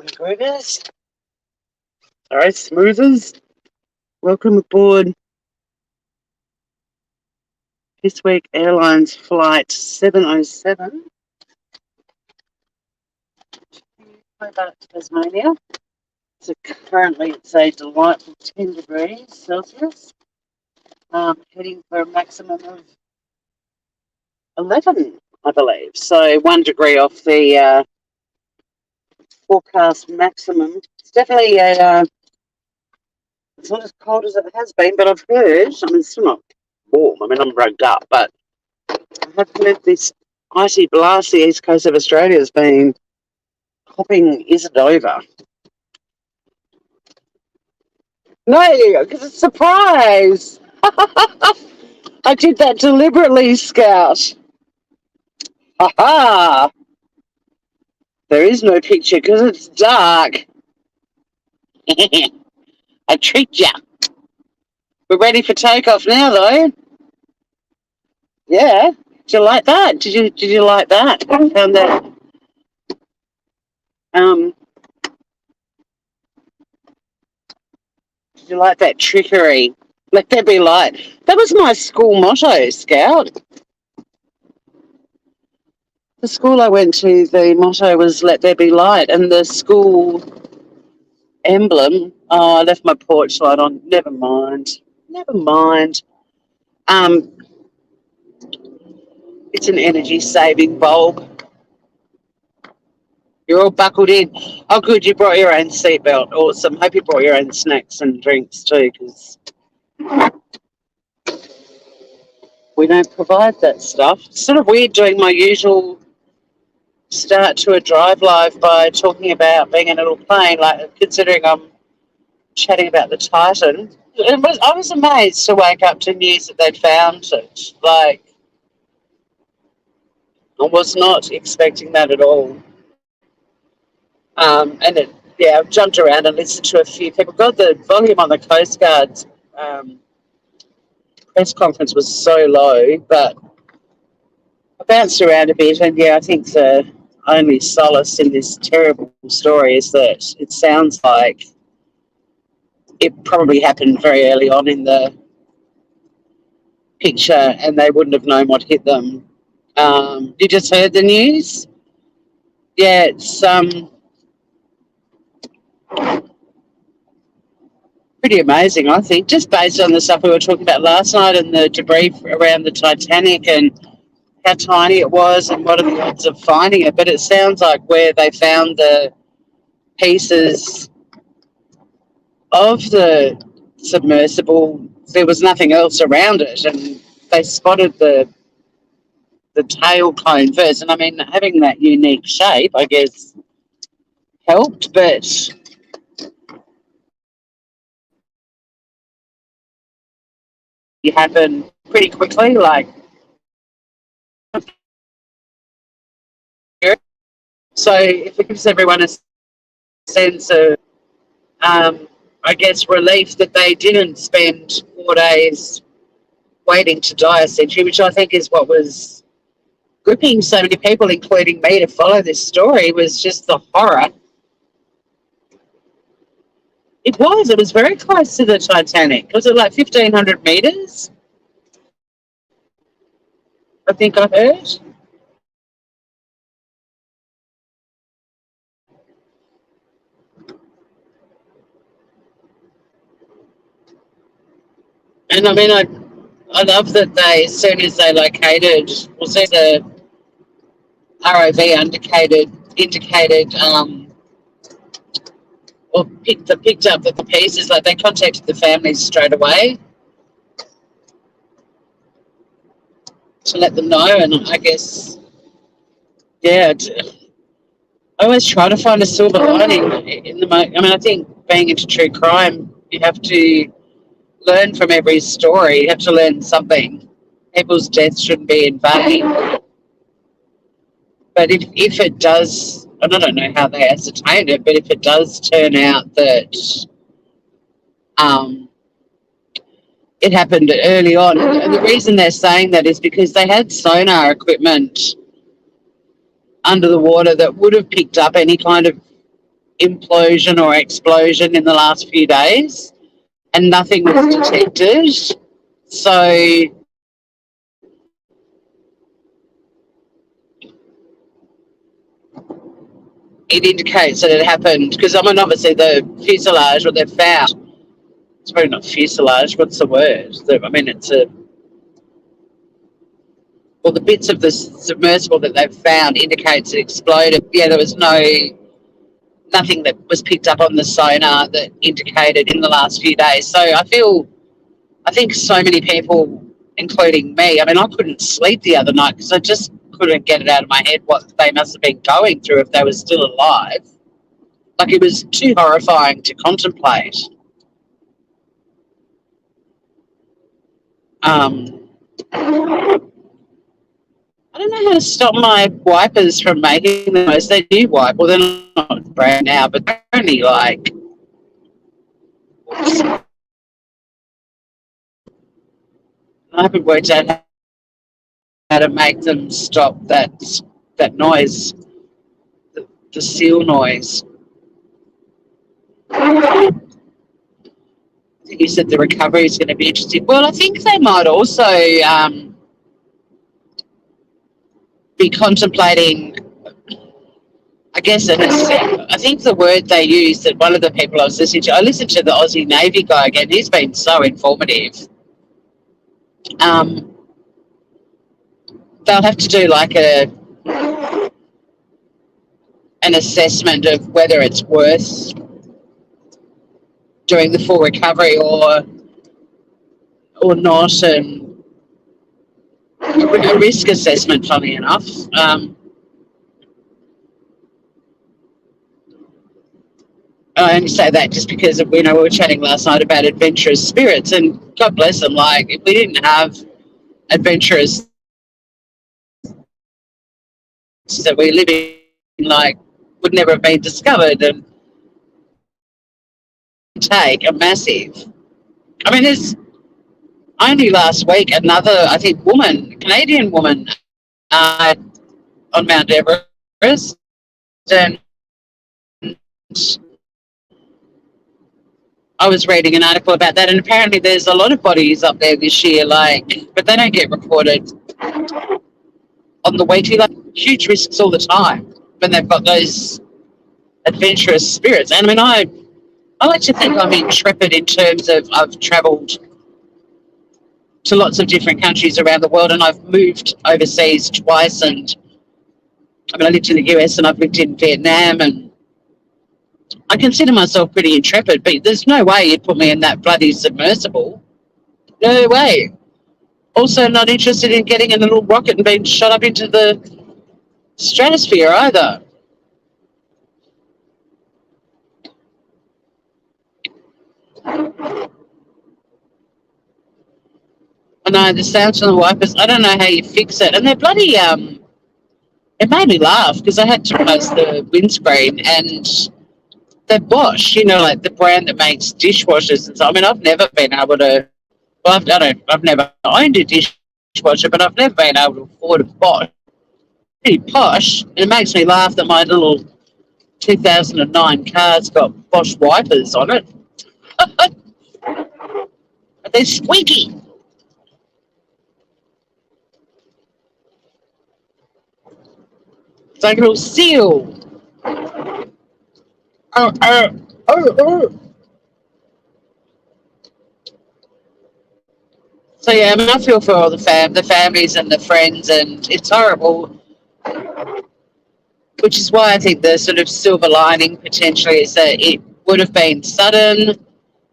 Morning, Groovers. All right, smoothers. Welcome aboard this week Airlines Flight 707. About Tasmania. So currently it's a delightful 10 degrees Celsius. Heading for a maximum of 11, I believe. So 1 degree off the forecast maximum. It's definitely it's not as cold as it has been, but I've heard, it's still not warm. I'm rugged up, but I have heard this icy blast the east coast of Australia has been hopping isn't over. No, because it's a surprise. I did that deliberately, Scout. Ha! There is no picture because it's dark. I tricked you. We're ready for takeoff now, though. Yeah. Did you like that? Did you like that? I found that. Did you like that trickery? Let there be light. That was my school motto, Scout. The school I went to, the motto was "Let there be light," and the school emblem. Oh, I left my porch light on. Never mind. It's an energy-saving bulb. You're all buckled in. Oh, good. You brought your own seatbelt. Awesome. Hope you brought your own snacks and drinks too, because we don't provide that stuff. It's sort of weird doing my usual start to a drive live by talking about being in a little plane, like considering I'm chatting about the Titan. I was amazed to wake up to news that they'd found it. Like, I was not expecting that at all. I've jumped around and listened to a few people. God, the volume on the Coast Guard's press conference was so low, but I bounced around a bit, and I think the only solace in this terrible story is that it sounds like it probably happened very early on in the picture and they wouldn't have known what hit them. You just heard the news? Yeah, it's pretty amazing, I think, just based on the stuff we were talking about last night and the debris around the Titanic and how tiny it was and what are the odds of finding it. But it sounds like where they found the pieces of the submersible, there was nothing else around it, and they spotted the tail cone first. And I mean, having that unique shape, I guess, helped, but it happened pretty quickly. Like, so if it gives everyone a sense of, I guess, relief that they didn't spend 4 days waiting to die, essentially, which I think is what was gripping so many people, including me, to follow this story, was just the horror. It was very close to the Titanic. Was it like 1,500 metres? I think I heard. And I mean, I love that they, as soon as they located, well, as soon as the ROV indicated or picked up the pieces, like they contacted the families straight away to let them know. And I guess, I always try to find a silver lining in the moment. I mean, I think being into true crime, you have to learn from every story. You have to learn something. People's deaths shouldn't be in vain. But if it does, and I don't know how they ascertain it, but if it does turn out that it happened early on, and the reason they're saying that is because they had sonar equipment under the water that would have picked up any kind of implosion or explosion in the last few days, and nothing was detected. So it indicates that it happened because, I mean, obviously the fuselage, what they've found, it's probably not fuselage, what's the word? I mean, it's a, well, the bits of the submersible that they've found indicates it exploded. Yeah, there was nothing that was picked up on the sonar that indicated in the last few days. So I think so many people, including me, I mean, I couldn't sleep the other night because I just couldn't get it out of my head what they must have been going through if they were still alive. Like, it was too horrifying to contemplate. I don't know how to stop my wipers from making the noise. They do wipe. Well, they're not brand now, but they're only like. Oops. I haven't worked out how to make them stop that noise, the seal noise. I think you said the recovery is going to be interesting. Well, I think they might also be contemplating, I guess, I think the word they used, that one of the people I was listening to, I listened to the Aussie Navy guy again. He's been so informative. They'll have to do like an assessment of whether it's worth doing the full recovery or not, and a risk assessment, funny enough. I only say that just because we were chatting last night about adventurous spirits, and God bless them. Like, if we didn't have adventurous that we live in, like, would never have been discovered, and take a massive. I mean, there's only last week another, I think, Canadian woman, on Mount Everest, and I was reading an article about that, and apparently there's a lot of bodies up there this year, like, but they don't get reported on the weekly. Like, huge risks all the time when they've got those adventurous spirits. And I mean, I like to think I'm intrepid in terms of I've travelled to lots of different countries around the world, and I've moved overseas twice. And I mean, I lived in the US and I've lived in Vietnam, and I consider myself pretty intrepid, but there's no way you'd put me in that bloody submersible. No way. Also, not interested in getting in a little rocket and being shot up into the stratosphere either. I know the sounds from the wipers. I don't know how you fix it, and they're bloody. It made me laugh because I had to replace the windscreen, and they're Bosch. Like the brand that makes dishwashers and so. I mean, I've never been able to. Well, I've never owned a dishwasher, but I've never been able to afford a Bosch. Pretty posh. And it makes me laugh that my little 2009 car's got Bosch wipers on it. But they're squeaky. It's like a little seal. Oh, oh, oh, oh. So yeah, I mean, I feel for all the families and the friends, and it's horrible. Which is why I think the sort of silver lining potentially is that it would have been sudden.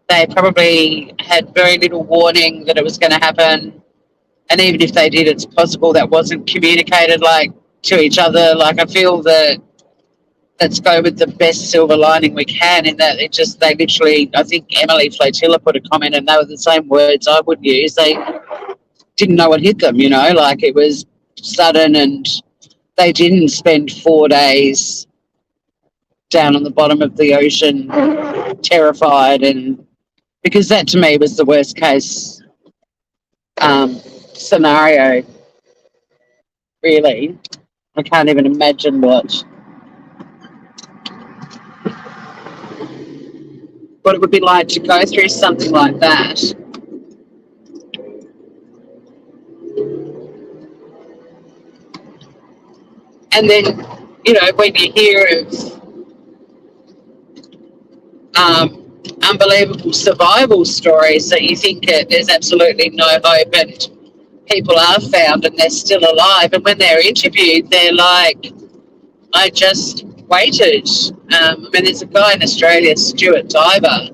They probably had very little warning that it was going to happen, and even if they did, it's possible that wasn't communicated like to each other. Like, I feel that let's go with the best silver lining we can, in that they literally, I think Emily Flotilla put a comment, and they were the same words I would use. They didn't know what hit them, like it was sudden, and they didn't spend 4 days down on the bottom of the ocean terrified, and because that to me was the worst case scenario, really. I can't even imagine what what it would be like to go through something like that. And then, when you hear of unbelievable survival stories that you think there's absolutely no hope and people are found and they're still alive. And when they're interviewed, they're like, I just waited. There's a guy in Australia, Stuart Diver,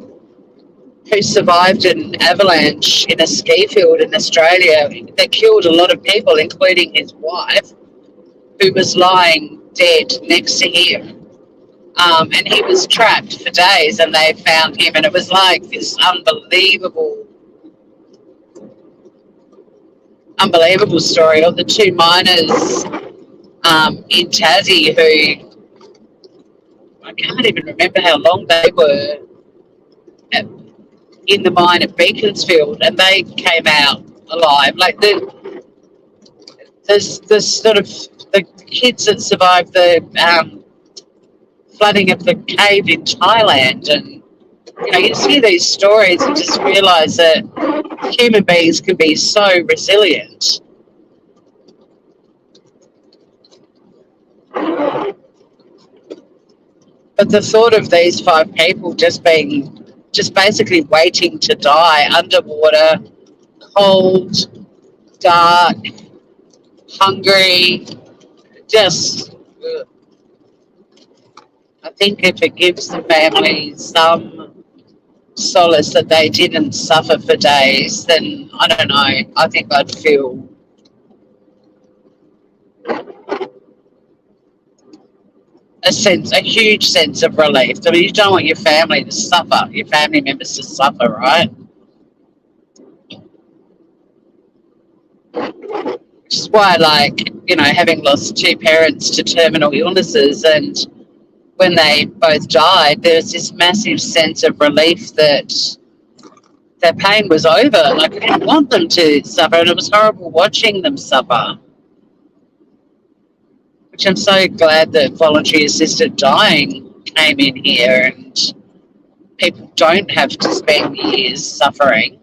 who survived an avalanche in a ski field in Australia that killed a lot of people, including his wife, who was lying dead next to him. And he was trapped for days and they found him, and it was like this unbelievable story of the two miners in Tassie who, I can't even remember how long they were in the mine at Beaconsfield, and they came out alive. Like the sort of the kids that survived the flooding of the cave in Thailand, and you just hear these stories and just realise that human beings can be so resilient. But the thought of these 5 people just basically waiting to die underwater, cold, dark, hungry, just, I think if it gives the family some solace that they didn't suffer for days, then I don't know, I think I'd feel a huge sense of relief. I mean, you don't want your family to suffer, your family members to suffer, right? Which is why, having lost 2 parents to terminal illnesses, and when they both died, there's this massive sense of relief that their pain was over. Like, I didn't want them to suffer, and it was horrible watching them suffer. Which I'm so glad that voluntary assisted dying came in here and people don't have to spend years suffering.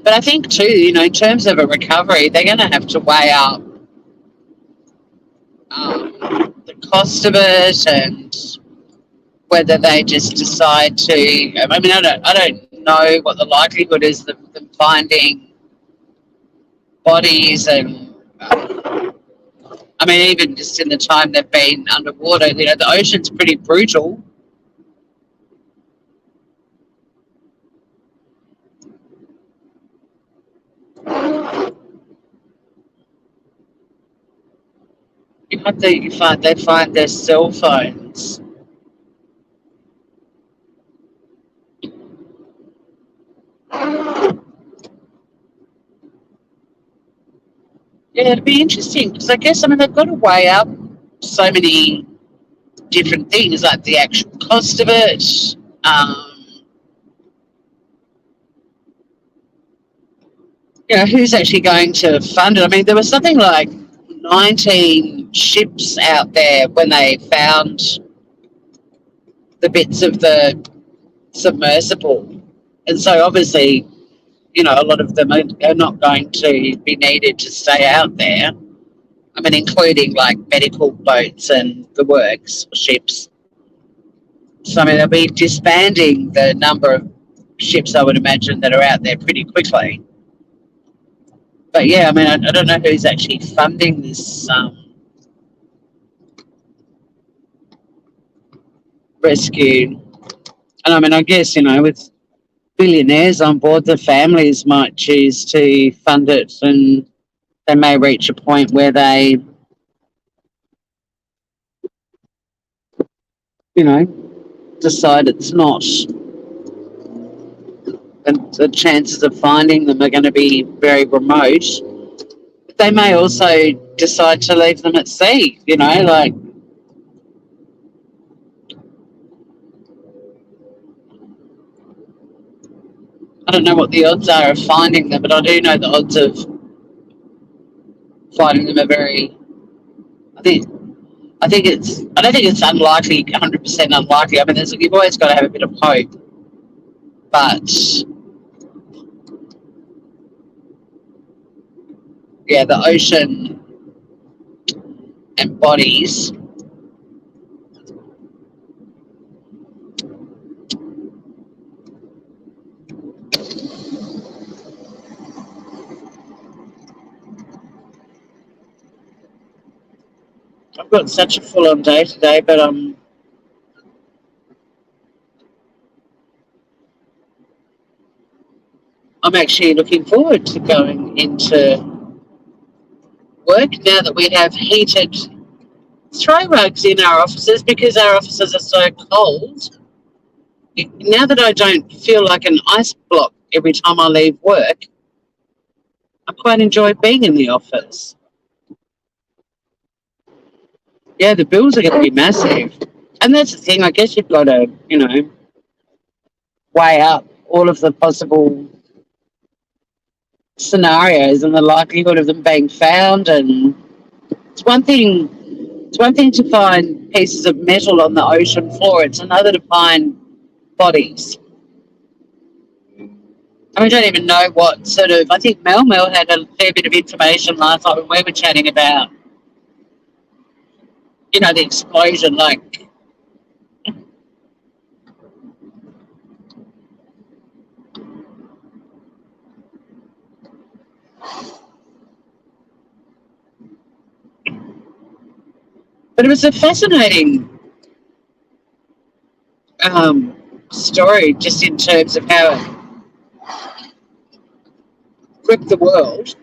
But I think too, in terms of a recovery, they're going to have to weigh up the cost of it and whether they just decide to. I mean, I don't know what the likelihood is of them finding bodies, and even just in the time they've been underwater, the ocean's pretty brutal. They find their cell phones. Yeah, it'd be interesting because I guess they've got to weigh up so many different things, like the actual cost of it. Who's actually going to fund it? I mean, there was something like 19 ships out there when they found the bits of the submersible, and so obviously, a lot of them are not going to be needed to stay out there. I mean, including like medical boats and the works ships. So, I mean, they'll be disbanding the number of ships, I would imagine, that are out there pretty quickly. But yeah, I mean, I don't know who's actually funding this rescue. And I mean, I guess, with billionaires on board, the families might choose to fund it, and they may reach a point where they, decide it's not, and the chances of finding them are going to be very remote. But they may also decide to leave them at sea, like, I don't know what the odds are of finding them, but I do know the odds of finding them are very, I I don't think it's unlikely, 100% unlikely. I mean, you've always got to have a bit of hope, but yeah, the ocean and bodies. I've got such a full-on day today, but I'm actually looking forward to going into work now that we have heated throw rugs in our offices because our offices are so cold. Now that I don't feel like an ice block every time I leave work, I quite enjoy being in the office. Yeah, the bills are going to be massive. And that's the thing, I guess you've got to, weigh up all of the possible scenarios and the likelihood of them being found. And it's one thing to find pieces of metal on the ocean floor, it's another to find bodies. And we don't even know what sort of, I think Mel had a fair bit of information last night when we were chatting about, the explosion, like, but it was a fascinating story just in terms of how it gripped the world.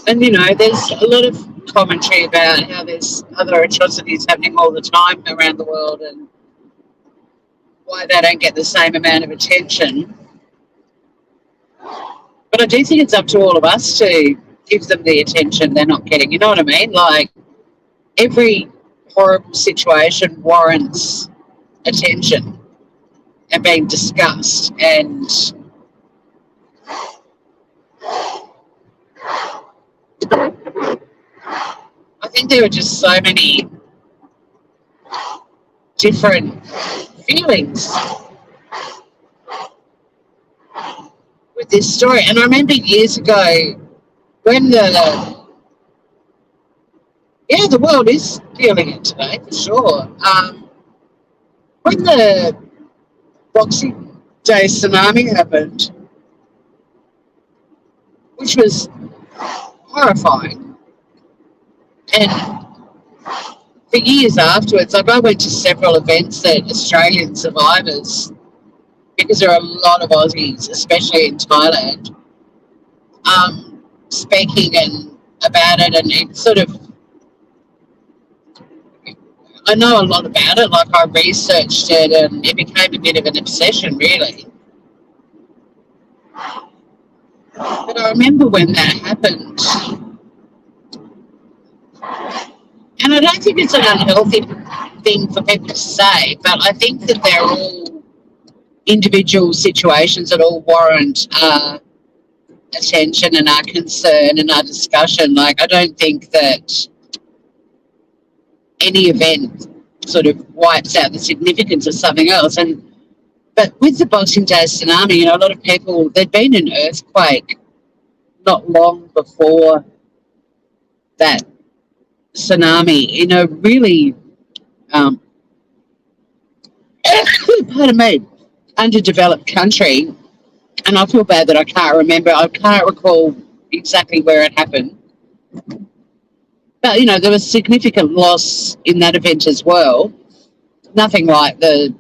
And, there's a lot of commentary about how there's other atrocities happening all the time around the world and why they don't get the same amount of attention. But I do think it's up to all of us to give them the attention they're not getting. You know what I mean? Like, every horrible situation warrants attention and being discussed. And I think there are just so many different feelings with this story. And I remember years ago when the world is feeling it today for sure. When the Boxing Day tsunami happened, which was horrifying, and for years afterwards, like I went to several events that Australian survivors, because there are a lot of Aussies, especially in Thailand, speaking and about it, and it sort of, I know a lot about it, like I researched it and it became a bit of an obsession really. But I remember when that happened, and I don't think it's an unhealthy thing for people to say, but I think that they're all individual situations that all warrant attention and our concern and our discussion. Like, I don't think that any event sort of wipes out the significance of something else. But with the Boxing Day tsunami, a lot of people, there'd been an earthquake not long before that tsunami in a really, pardon me, underdeveloped country. And I feel bad that I can't recall exactly where it happened. But, there was significant loss in that event as well. Nothing like the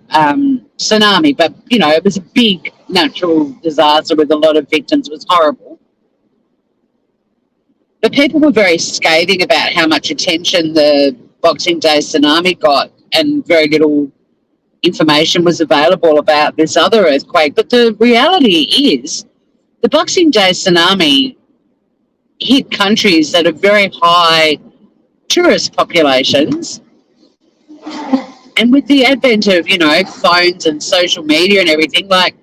tsunami, but, it was a big natural disaster with a lot of victims. It was horrible. But people were very scathing about how much attention the Boxing Day tsunami got, and very little information was available about this other earthquake. But the reality is the Boxing Day tsunami hit countries that are very high tourist populations. And with the advent of, phones and social media and everything, like,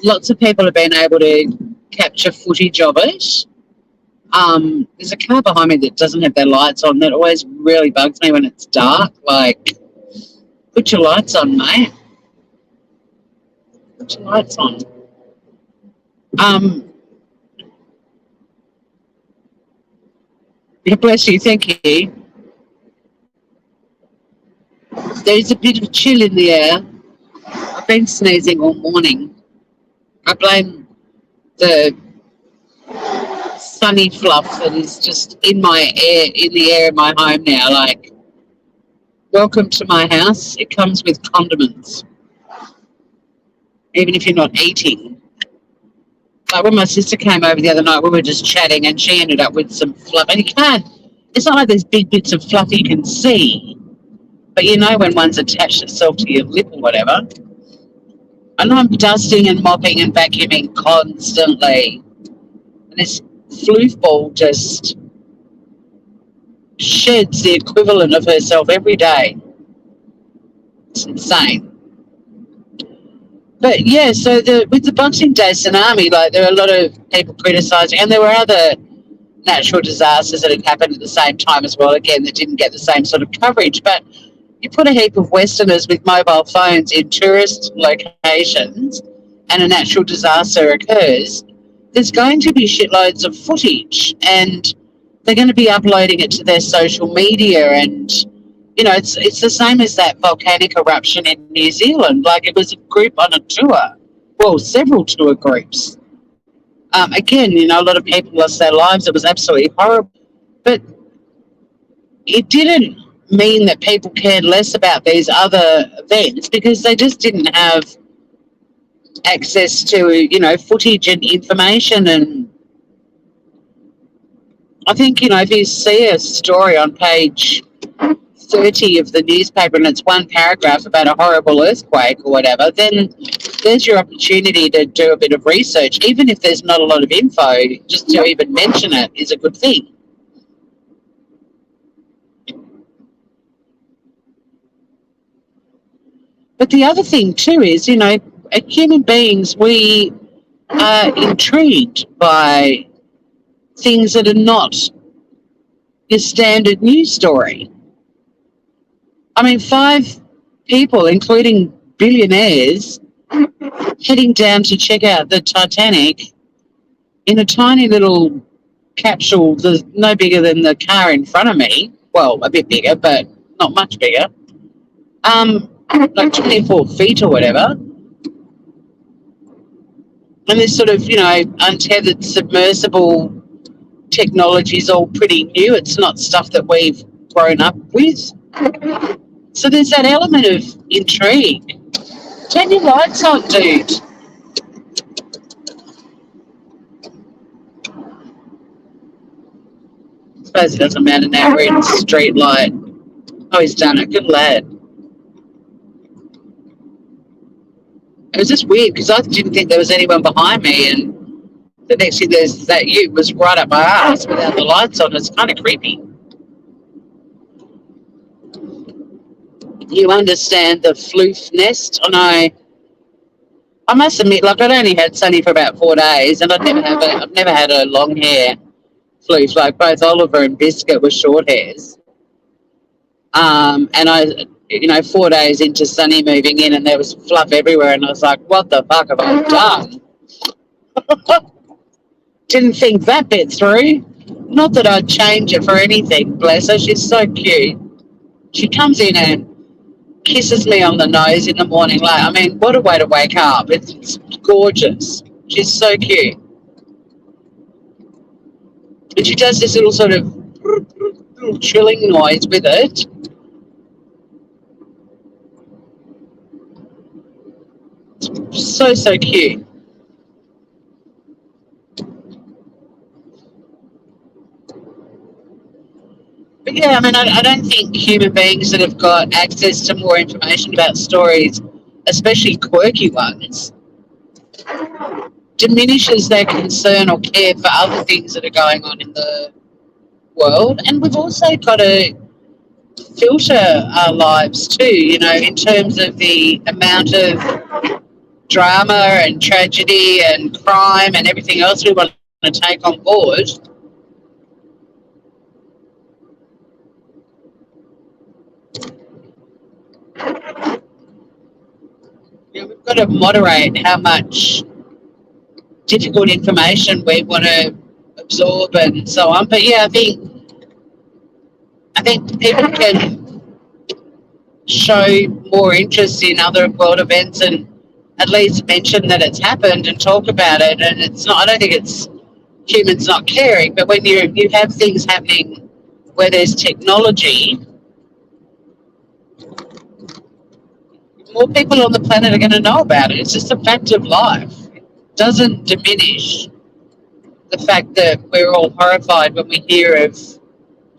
lots of people have been able to capture footage of it. There's a car behind me that doesn't have their lights on. That always really bugs me when it's dark. Like, put your lights on, mate. Put your lights on. Um, Bless you, thank you. There's a bit of chill in the air. I've been sneezing all morning. I blame the sunny fluff that is just in the air in my home now. Like, welcome to my house. It comes with condiments, even if you're not eating. Like when my sister came over the other night, we were just chatting, and she ended up with some fluff. And you can't. It's not like there's big bits of fluff you can see, but you know when one's attached itself to your lip or whatever. And I'm dusting and mopping and vacuuming constantly. And this floof ball just sheds the equivalent of herself every day. It's insane. But yeah, so with the Boxing Day tsunami, like there are a lot of people criticising, and there were other natural disasters that had happened at the same time as well, again, that didn't get the same sort of coverage. But you put a heap of Westerners with mobile phones in tourist locations and a natural disaster occurs, there's going to be shitloads of footage, and they're going to be uploading it to their social media. And you know, it's the same as that volcanic eruption in New Zealand. Like, it was a group on a tour, well, several tour groups. Again, you know, a lot of people lost their lives. It was absolutely horrible. But it didn't mean that people cared less about these other events, because they just didn't have access to, you know, footage and information. And I think, you know, if you see a story on page 30 of the newspaper and it's one paragraph about a horrible earthquake or whatever, then there's your opportunity to do a bit of research. Even if there's not a lot of info, just to even mention it is a good thing. But the other thing too is, you know, human beings, we are intrigued by things that are not your standard news story. I mean, 5 people, including billionaires, heading down to check out the Titanic in a tiny little capsule that's no bigger than the car in front of me. Well, a bit bigger, but not much bigger. Like 24 feet or whatever. And this sort of, you know, untethered submersible technology is all pretty new. It's not stuff that we've grown up with. So there's that element of intrigue. Turn your lights on, dude. I suppose it doesn't matter now. We're in a street light. Oh, he's done it. Good lad. It was just weird because I didn't think there was anyone behind me, and the next thing there's that ute was right up my ass without the lights on. It's kind of creepy. You understand the floof nest? And I must admit, like, I'd only had Sunny for about 4 days, and I've never had a long hair floof. Like, both Oliver and Biscuit were short hairs. And I, you know, 4 days into Sunny moving in, and there was fluff everywhere, and I was like, what the fuck have I done? Didn't think that bit through. Not that I'd change it for anything, bless her. She's so cute. She comes in and kisses me on the nose in the morning. Like, I mean, what a way to wake up. It's gorgeous. She's so cute. And she does this little sort of little chilling noise with it. It's so cute. But yeah, I mean, I don't think human beings that have got access to more information about stories, especially quirky ones, diminishes their concern or care for other things that are going on in the world. And we've also got to filter our lives too, you know, in terms of the amount of drama and tragedy and crime and everything else we want to take on board. got to moderate how much difficult information we want to absorb and so on. But yeah, I think people can show more interest in other world events and at least mention that it's happened and talk about it. And it's not. I don't think it's humans not caring, but when you have things happening where there's technology, more people on the planet are going to know about it. It's just a fact of life. It doesn't diminish the fact that we're all horrified when we hear of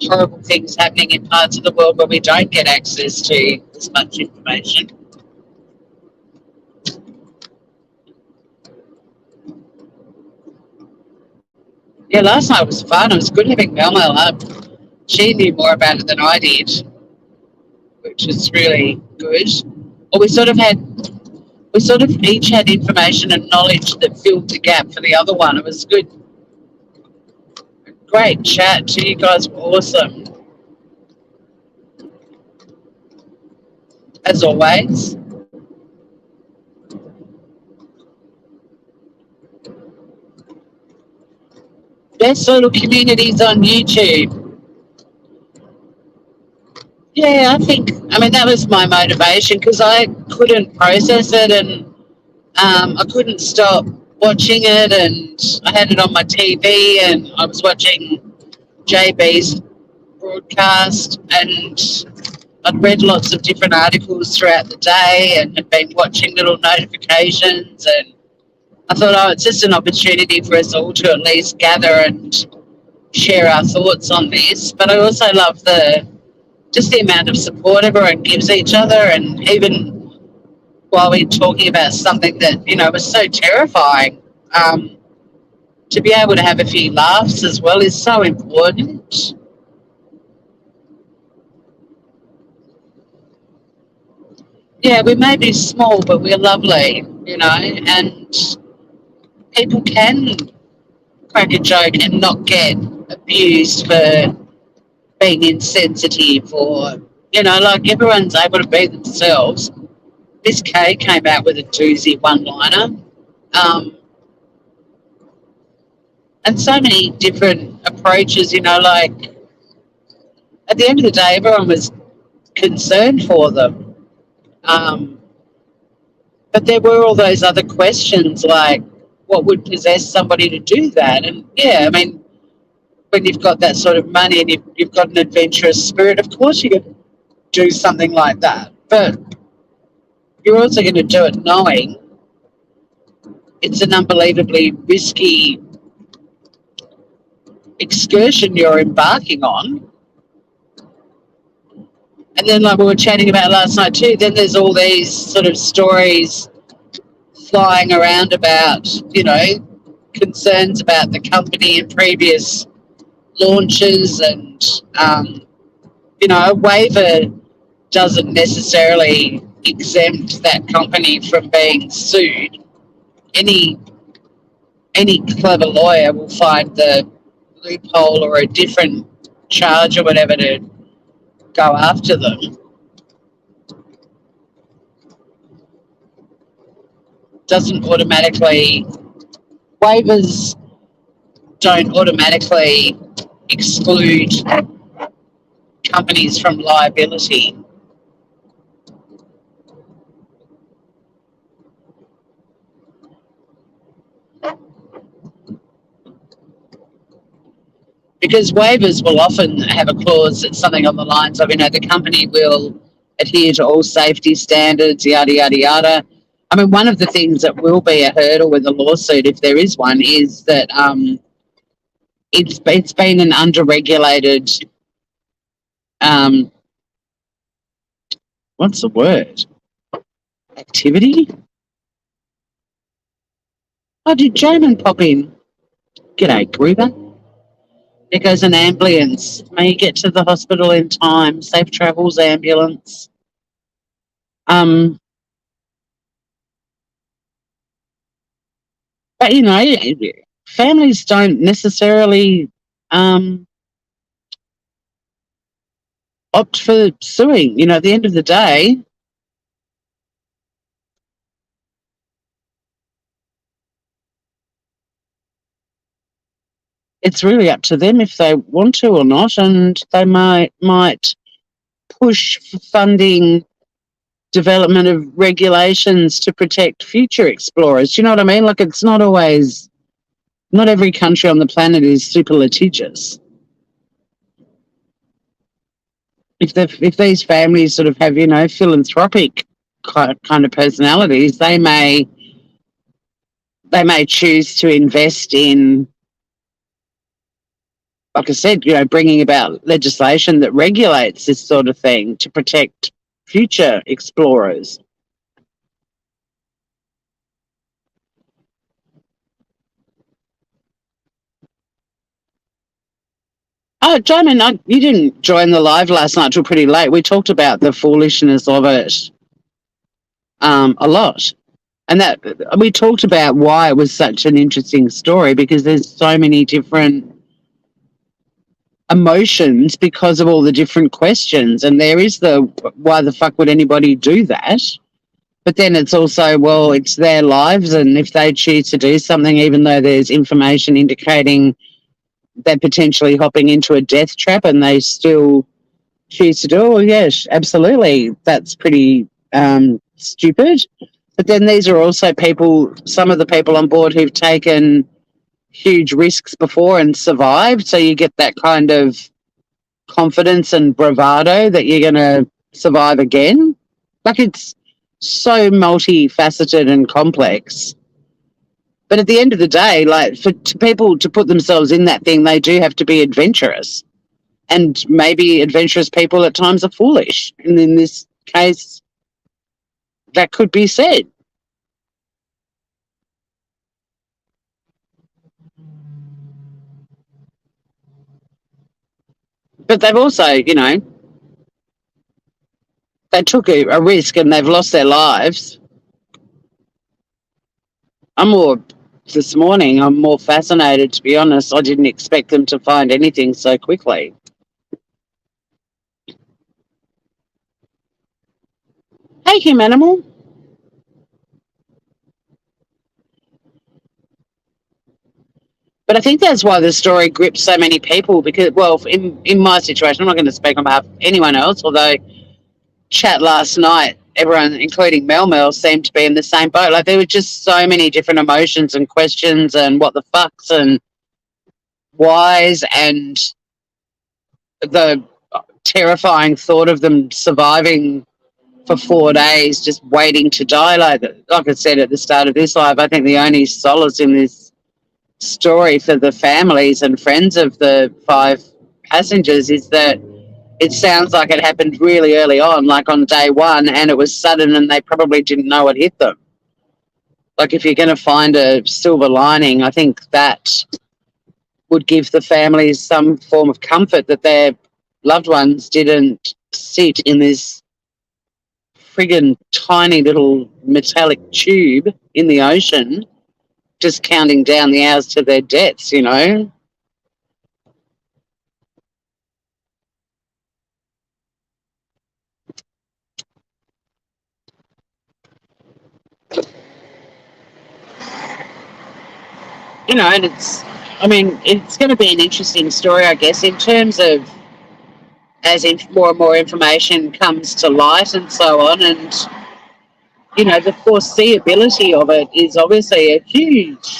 horrible things happening in parts of the world where we don't get access to as much information. Yeah, last night was fun. It was good having Mel up. She knew more about it than I did, which was really good. Well, we sort of each had information and knowledge that filled the gap for the other one. It was good, great chat. To you guys were awesome as always. Best little communities on YouTube. Yeah, I mean, that was my motivation because I couldn't process it and I couldn't stop watching it. And I had it on my TV and I was watching JB's broadcast and I'd read lots of different articles throughout the day and had been watching little notifications. And I thought, oh, it's just an opportunity for us all to at least gather and share our thoughts on this. But I also love just the amount of support everyone gives each other, and even while we're talking about something that was so terrifying, um, to be able to have a few laughs as well is so important. Yeah, we may be small, but we're lovely, and people can crack a joke and not get abused for being insensitive or, like everyone's able to be themselves. Miss K came out with a doozy one-liner, um, and so many different approaches. Like at the end of the day, everyone was concerned for them, um, but there were all those other questions like, what would possess somebody to do that? And yeah, I mean, when you've got that sort of money and you've got an adventurous spirit, of course you could do something like that. But you're also going to do it knowing it's an unbelievably risky excursion you're embarking on. And then, like we were chatting about last night too, then there's all these sort of stories flying around about, concerns about the company in previous launches. And, a waiver doesn't necessarily exempt that company from being sued. Any any clever lawyer will find the loophole or a different charge or whatever to go after them. Doesn't automatically Waivers don't automatically exclude companies from liability. Because waivers will often have a clause that's something on the lines of, the company will adhere to all safety standards, yada, yada, yada. I mean, one of the things that will be a hurdle with a lawsuit, if there is one, is that it's been an underregulated, um, what's the word? Activity? Oh, did Jamin pop in? G'day, Gruber. There goes an ambulance. May you get to the hospital in time. Safe travels, ambulance. Um, but families don't necessarily opt for suing. At the end of the day, it's really up to them if they want to or not, and they might push for funding development of regulations to protect future explorers. Do you know what I mean? Like, it's not always, not every country on the planet is super litigious. If these families sort of have, you know, philanthropic kind of personalities, they may choose to invest in, like I said, you know, bringing about legislation that regulates this sort of thing to protect future explorers. Oh, Diamond, you didn't join the live last night till pretty late. We talked about the foolishness of it a lot. And that we talked about why it was such an interesting story, because there's so many different emotions because of all the different questions. And there is the why the fuck would anybody do that? But then it's also, well, it's their lives, and if they choose to do something, even though there's information indicating they're potentially hopping into a death trap, and they still choose to do it, well, yes, absolutely, that's pretty stupid. But then these are also people, some of the people on board who've taken huge risks before and survived, so you get that kind of confidence and bravado that you're going to survive again. Like, it's so multifaceted and complex. But at the end of the day, like, to people to put themselves in that thing, they do have to be adventurous. And maybe adventurous people at times are foolish. And in this case, that could be said. But they've also, you know, they took a risk and they've lost their lives. This morning, I'm more fascinated, to be honest. I didn't expect them to find anything so quickly. Hey, Kim Animal. But I think that's why the story gripped so many people because, well, in my situation, I'm not going to speak on behalf of anyone else, although chat last night, everyone, including Mel Mel, seemed to be in the same boat. Like, there were just so many different emotions and questions and what the fucks and whys, and the terrifying thought of them surviving for 4 days, just waiting to die. Like I said at the start of this live, I think the only solace in this story for the families and friends of the 5 passengers is that it sounds like it happened really early on, like on day one, and it was sudden and they probably didn't know it hit them. Like, if you're going to find a silver lining, I think that would give the families some form of comfort that their loved ones didn't sit in this friggin' tiny little metallic tube in the ocean just counting down the hours to their deaths, you know? You know, and I mean, it's going to be an interesting story, I guess, in terms of as more and more information comes to light and so on. And, you know, the foreseeability of it is obviously a huge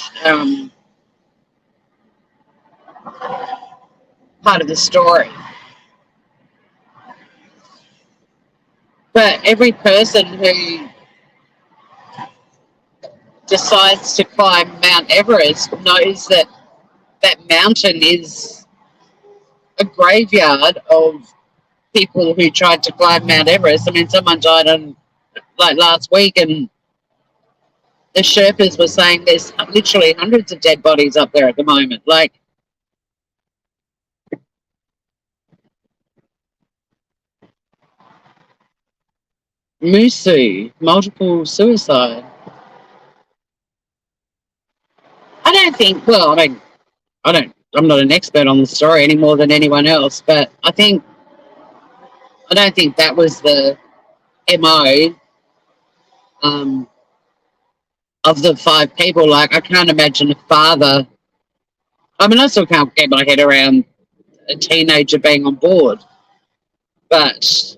part of the story. But every person who decides to climb Mount Everest knows that that mountain is a graveyard of people who tried to climb Mount Everest. I mean, someone died on like last week, and the Sherpas were saying there's literally hundreds of dead bodies up there at the moment. Like, Musu, multiple suicide. I don't think. Well, I don't. I'm not an expert on the story any more than anyone else, but I don't think that was the MO of the 5 people. Like, I can't imagine a father I mean, I still can't get my head around a teenager being on board, but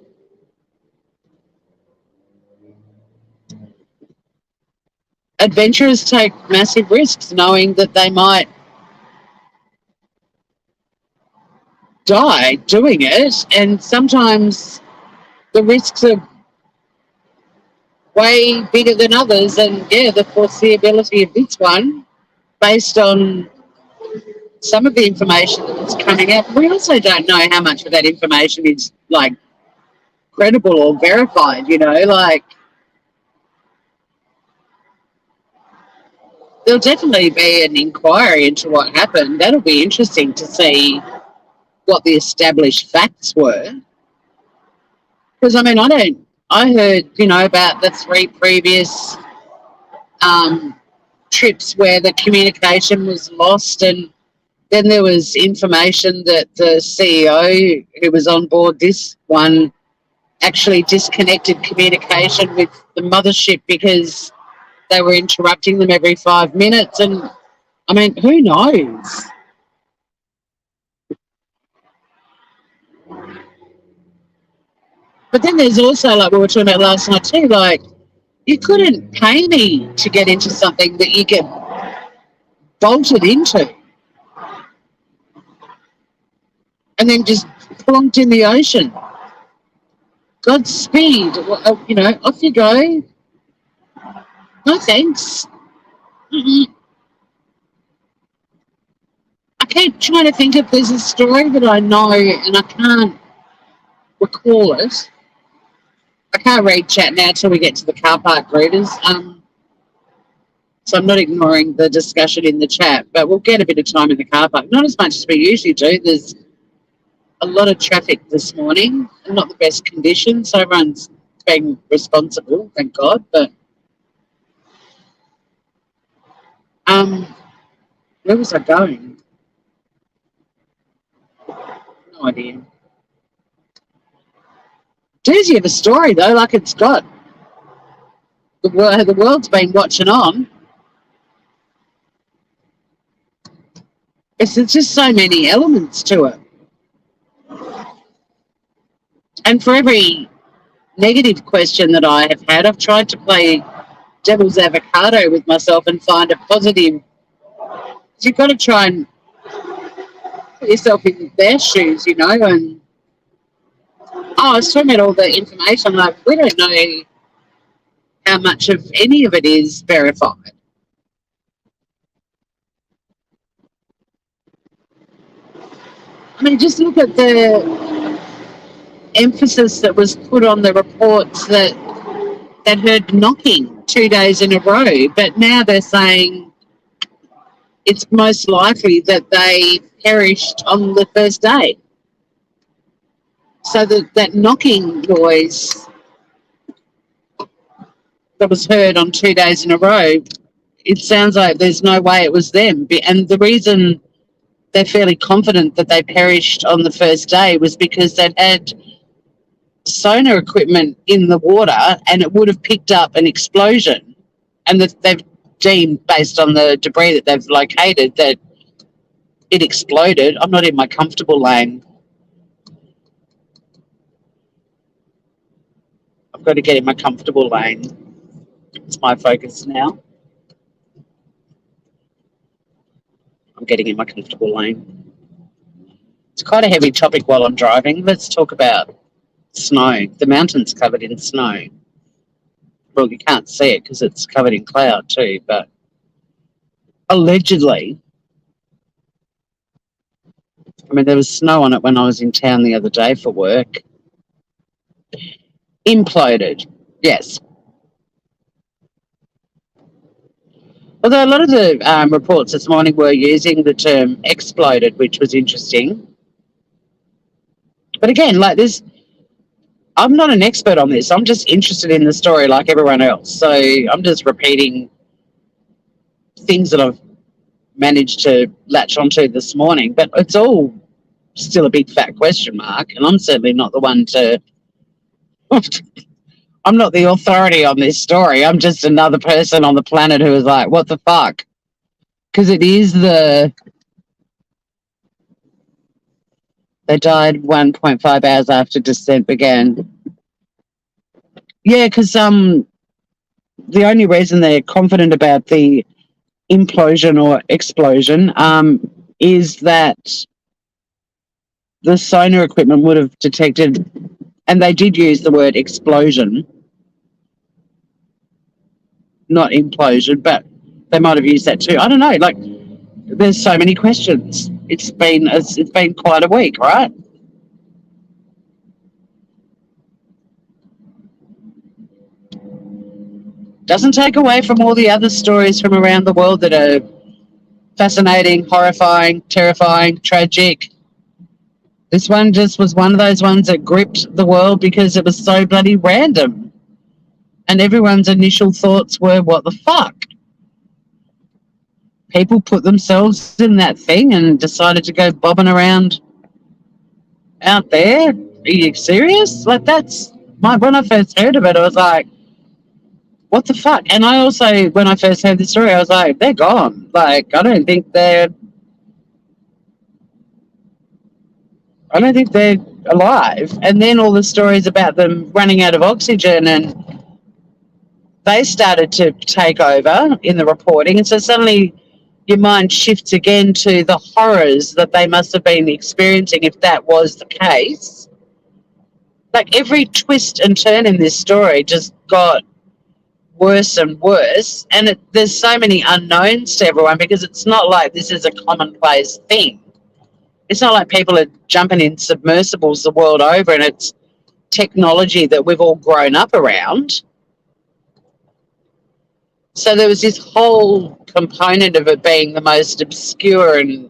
adventurers take massive risks knowing that they might die doing it, and sometimes the risks are way bigger than others. And yeah, the foreseeability of this one, based on some of the information that's coming out, we also don't know how much of that information is like credible or verified. Like there'll definitely be an inquiry into what happened. That'll be interesting to see what the established facts were. Because I mean, I heard, about the 3 previous trips where the communication was lost, and then there was information that the CEO who was on board this one actually disconnected communication with the mothership because they were interrupting them every 5 minutes. And I mean, who knows? But then there's also, like we were talking about last night too, like you couldn't pay me to get into something that you get bolted into and then just plonked in the ocean. Godspeed. Off you go. No thanks. Mm-mm. I keep trying to think if there's a story that I know and I can't recall it. I can't read chat now till we get to the car park readers. So I'm not ignoring the discussion in the chat, but we'll get a bit of time in the car park. Not as much as we usually do. There's a lot of traffic this morning, and not the best conditions. So everyone's being responsible, thank God. But where was I going? No idea. Doozy of a story though, like it's got the world's been watching on. There's just so many elements to it, and for every negative question that I have had, I've tried to play devil's avocado with myself and find a positive. You've got to try and put yourself in their shoes, and I was talking about all the information. Like, we don't know how much of any of it is verified. I mean, just look at the emphasis that was put on the reports that heard knocking 2 days in a row, but now they're saying it's most likely that they perished on the first day. So that knocking noise that was heard on 2 days in a row, it sounds like there's no way it was them. And the reason they're fairly confident that they perished on the first day was because they'd had sonar equipment in the water and it would have picked up an explosion, and that they've deemed, based on the debris that they've located, that it exploded. I'm not in my comfortable lane. I've got to get in my comfortable lane. It's my focus now. I'm getting in my comfortable lane. It's quite a heavy topic while I'm driving. Let's talk about snow. The mountain's covered in snow. Well, you can't see it because it's covered in cloud too, but allegedly, I mean, there was snow on it when I was in town the other day for work. Imploded, yes. Although a lot of the reports this morning were using the term exploded, which was interesting. But again, like this, I'm not an expert on this. I'm just interested in the story like everyone else. So I'm just repeating things that I've managed to latch onto this morning. But it's all still a big fat question mark. And I'm certainly not the one to... I'm not the authority on this story. I'm just another person on the planet who is like, what the fuck? Because it is the They died 1.5 hours after descent began. Yeah, because the only reason they're confident about the implosion or explosion is that the sonar equipment would have detected, and they did use the word explosion, not implosion, but they might have used that too. I don't know. Like, there's so many questions. It's been quite a week, right? Doesn't take away from all the other stories from around the world that are fascinating, horrifying, terrifying, tragic. This one just was one of those ones that gripped the world because it was so bloody random. And everyone's initial thoughts were, what the fuck? People put themselves in that thing and decided to go bobbing around out there. Are you serious? Like, when I first heard of it, I was like, what the fuck? And I also, when I first heard the story, I was like, they're gone. Like, I don't think they're alive. And then all the stories about them running out of oxygen, and they started to take over in the reporting. And so suddenly your mind shifts again to the horrors that they must have been experiencing if that was the case. Like, every twist and turn in this story just got worse and worse. And there's so many unknowns to everyone because it's not like this is a commonplace thing. It's not like people are jumping in submersibles the world over and it's technology that we've all grown up around. So there was this whole component of it being the most obscure and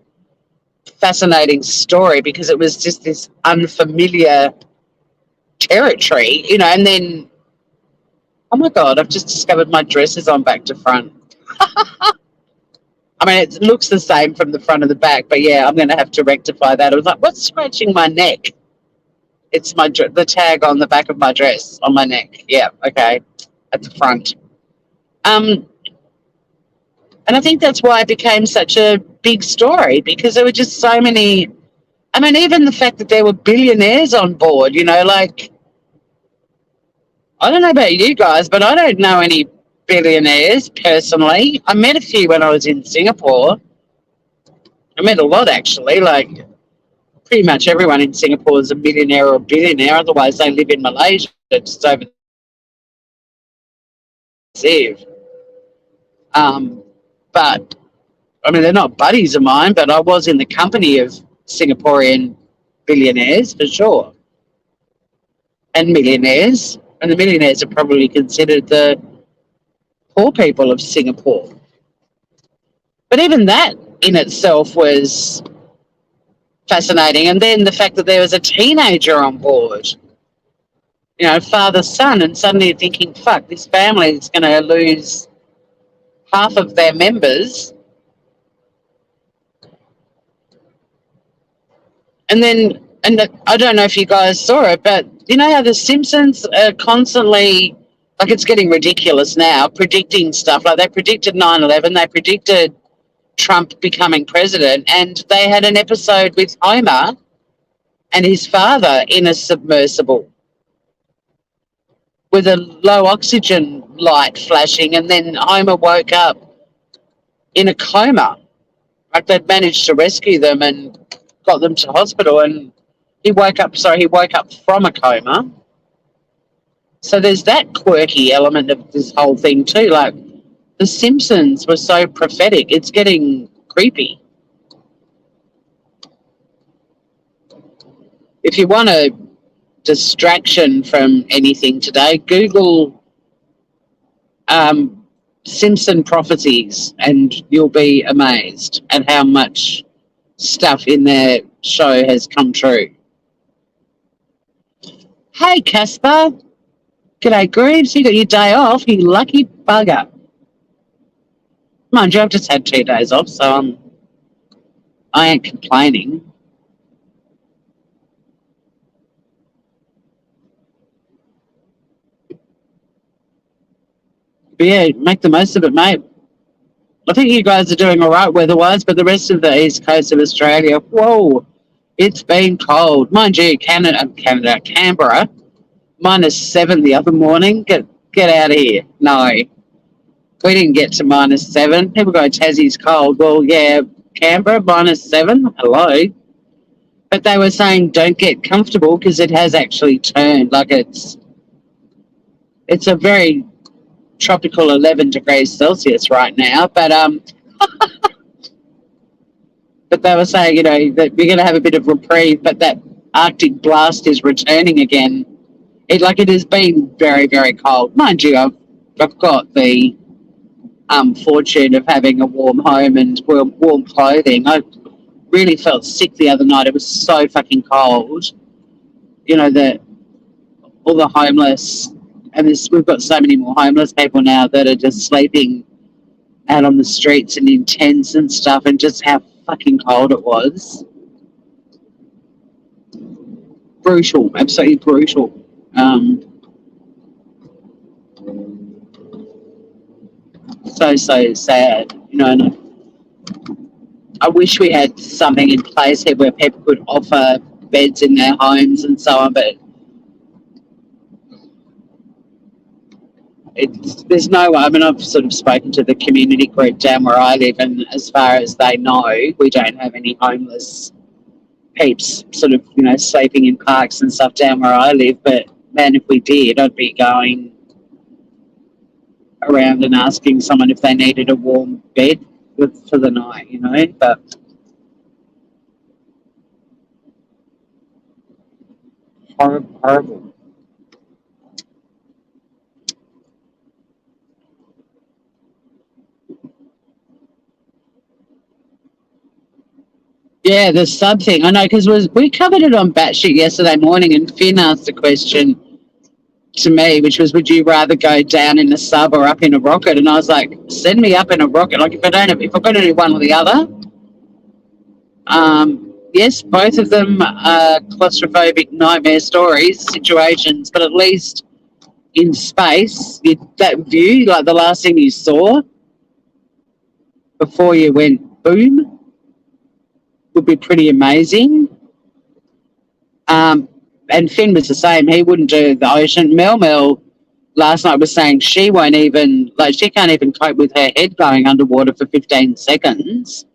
fascinating story because it was just this unfamiliar territory, and then, oh my God, I've just discovered my dress is on back to front. I mean, it looks the same from the front and the back, but yeah, I'm going to have to rectify that. I was like, what's scratching my neck? It's the tag on the back of my dress on my neck. Yeah, okay, at the front. Um, and I think that's why it became such a big story because there were just so many. I mean, even the fact that there were billionaires on board, like, I don't know about you guys, but I don't know any billionaires personally. I met a few when I was in Singapore. I met a lot, actually. Like, pretty much everyone in Singapore is a millionaire or a billionaire. Otherwise, they live in Malaysia, just overseas. But, I mean, they're not buddies of mine, but I was in the company of Singaporean billionaires for sure, and millionaires. And the millionaires are probably considered the poor people of Singapore. But even that in itself was fascinating. And then the fact that there was a teenager on board, father, son, and suddenly thinking, fuck, this family is going to lose half of their members. And then, I don't know if you guys saw it, but you know how the Simpsons are constantly, like, it's getting ridiculous now, predicting stuff. Like, they predicted 9/11, they predicted Trump becoming president, and they had an episode with Homer and his father in a submersible with a low oxygen light flashing, and then Homer woke up in a coma. Like, they'd managed to rescue them and got them to hospital, and he woke up from a coma. So there's that quirky element of this whole thing too. Like, the Simpsons were so prophetic, it's getting creepy. If you want a distraction from anything today, Google um, Simpson prophecies, and you'll be amazed at how much stuff in their show has come true. Hey, Casper. G'day, Greaves. You got your day off, you lucky bugger. Mind you, I've just had 2 days off, so I ain't complaining. But yeah, make the most of it, mate. I think you guys are doing all right weather-wise, but the rest of the east coast of Australia, whoa, It's been cold. Mind you, Canberra, -7 the other morning. Get out of here. No, we didn't get to -7. People go, Tassie's cold. Well, yeah, Canberra, -7. Hello. But they were saying don't get comfortable because it has actually turned. Like it's a very tropical 11 degrees Celsius right now. But they were saying, that we're going to have a bit of reprieve, but that Arctic blast is returning again. It has been very, very cold. Mind you, I've got the fortune of having a warm home and warm clothing. I really felt sick the other night. It was so fucking cold. That all the homeless, and we've got so many more homeless people now that are just sleeping out on the streets and in tents and stuff, and just how fucking cold it was. Brutal, absolutely brutal. So sad, and I wish we had something in place here where people could offer beds in their homes and so on, but there's no way. I mean, I've sort of spoken to the community group down where I live, and as far as they know, we don't have any homeless peeps sort of, sleeping in parks and stuff down where I live. But man, if we did, I'd be going around and asking someone if they needed a warm bed for the night. But horrible, horrible. Yeah, the sub thing. I know because we covered it on Batshit yesterday morning, and Finn asked a question to me, which was, would you rather go down in a sub or up in a rocket? And I was like, send me up in a rocket. Like if I've got to do one or the other. Yes, both of them are claustrophobic nightmare stories, situations, but at least in space, that view, like the last thing you saw before you went boom, would be pretty amazing. And Finn was the same. He wouldn't do the ocean. Mel last night was saying she won't even, like, she can't even cope with her head going underwater for 15 seconds.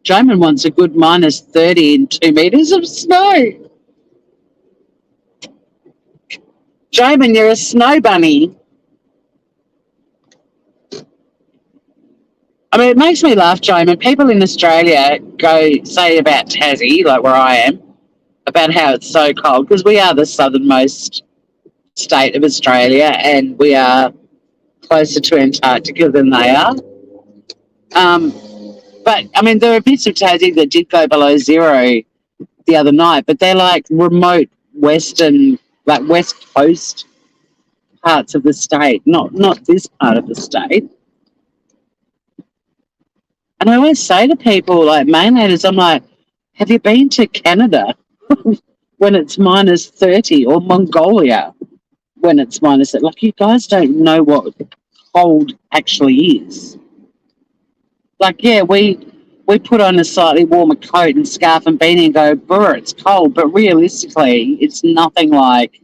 Jamin wants a good -30 in 2 meters of snow. Jamin, you're a snow bunny. I mean, it makes me laugh, Jamin. People in Australia go say about Tassie, like where I am, about how it's so cold because we are the southernmost state of Australia and we are closer to Antarctica than they are. Um, but I mean, there are bits of Tassie that did go below zero the other night, but they're like remote western, like west coast parts of the state, not this part of the state. And I always say to people, like mainlanders, I'm like, have you been to Canada when it's -30 or Mongolia when it's -30? Like, you guys don't know what cold actually is. Like, yeah, we put on a slightly warmer coat and scarf and beanie and go, brr, it's cold. But realistically, it's nothing like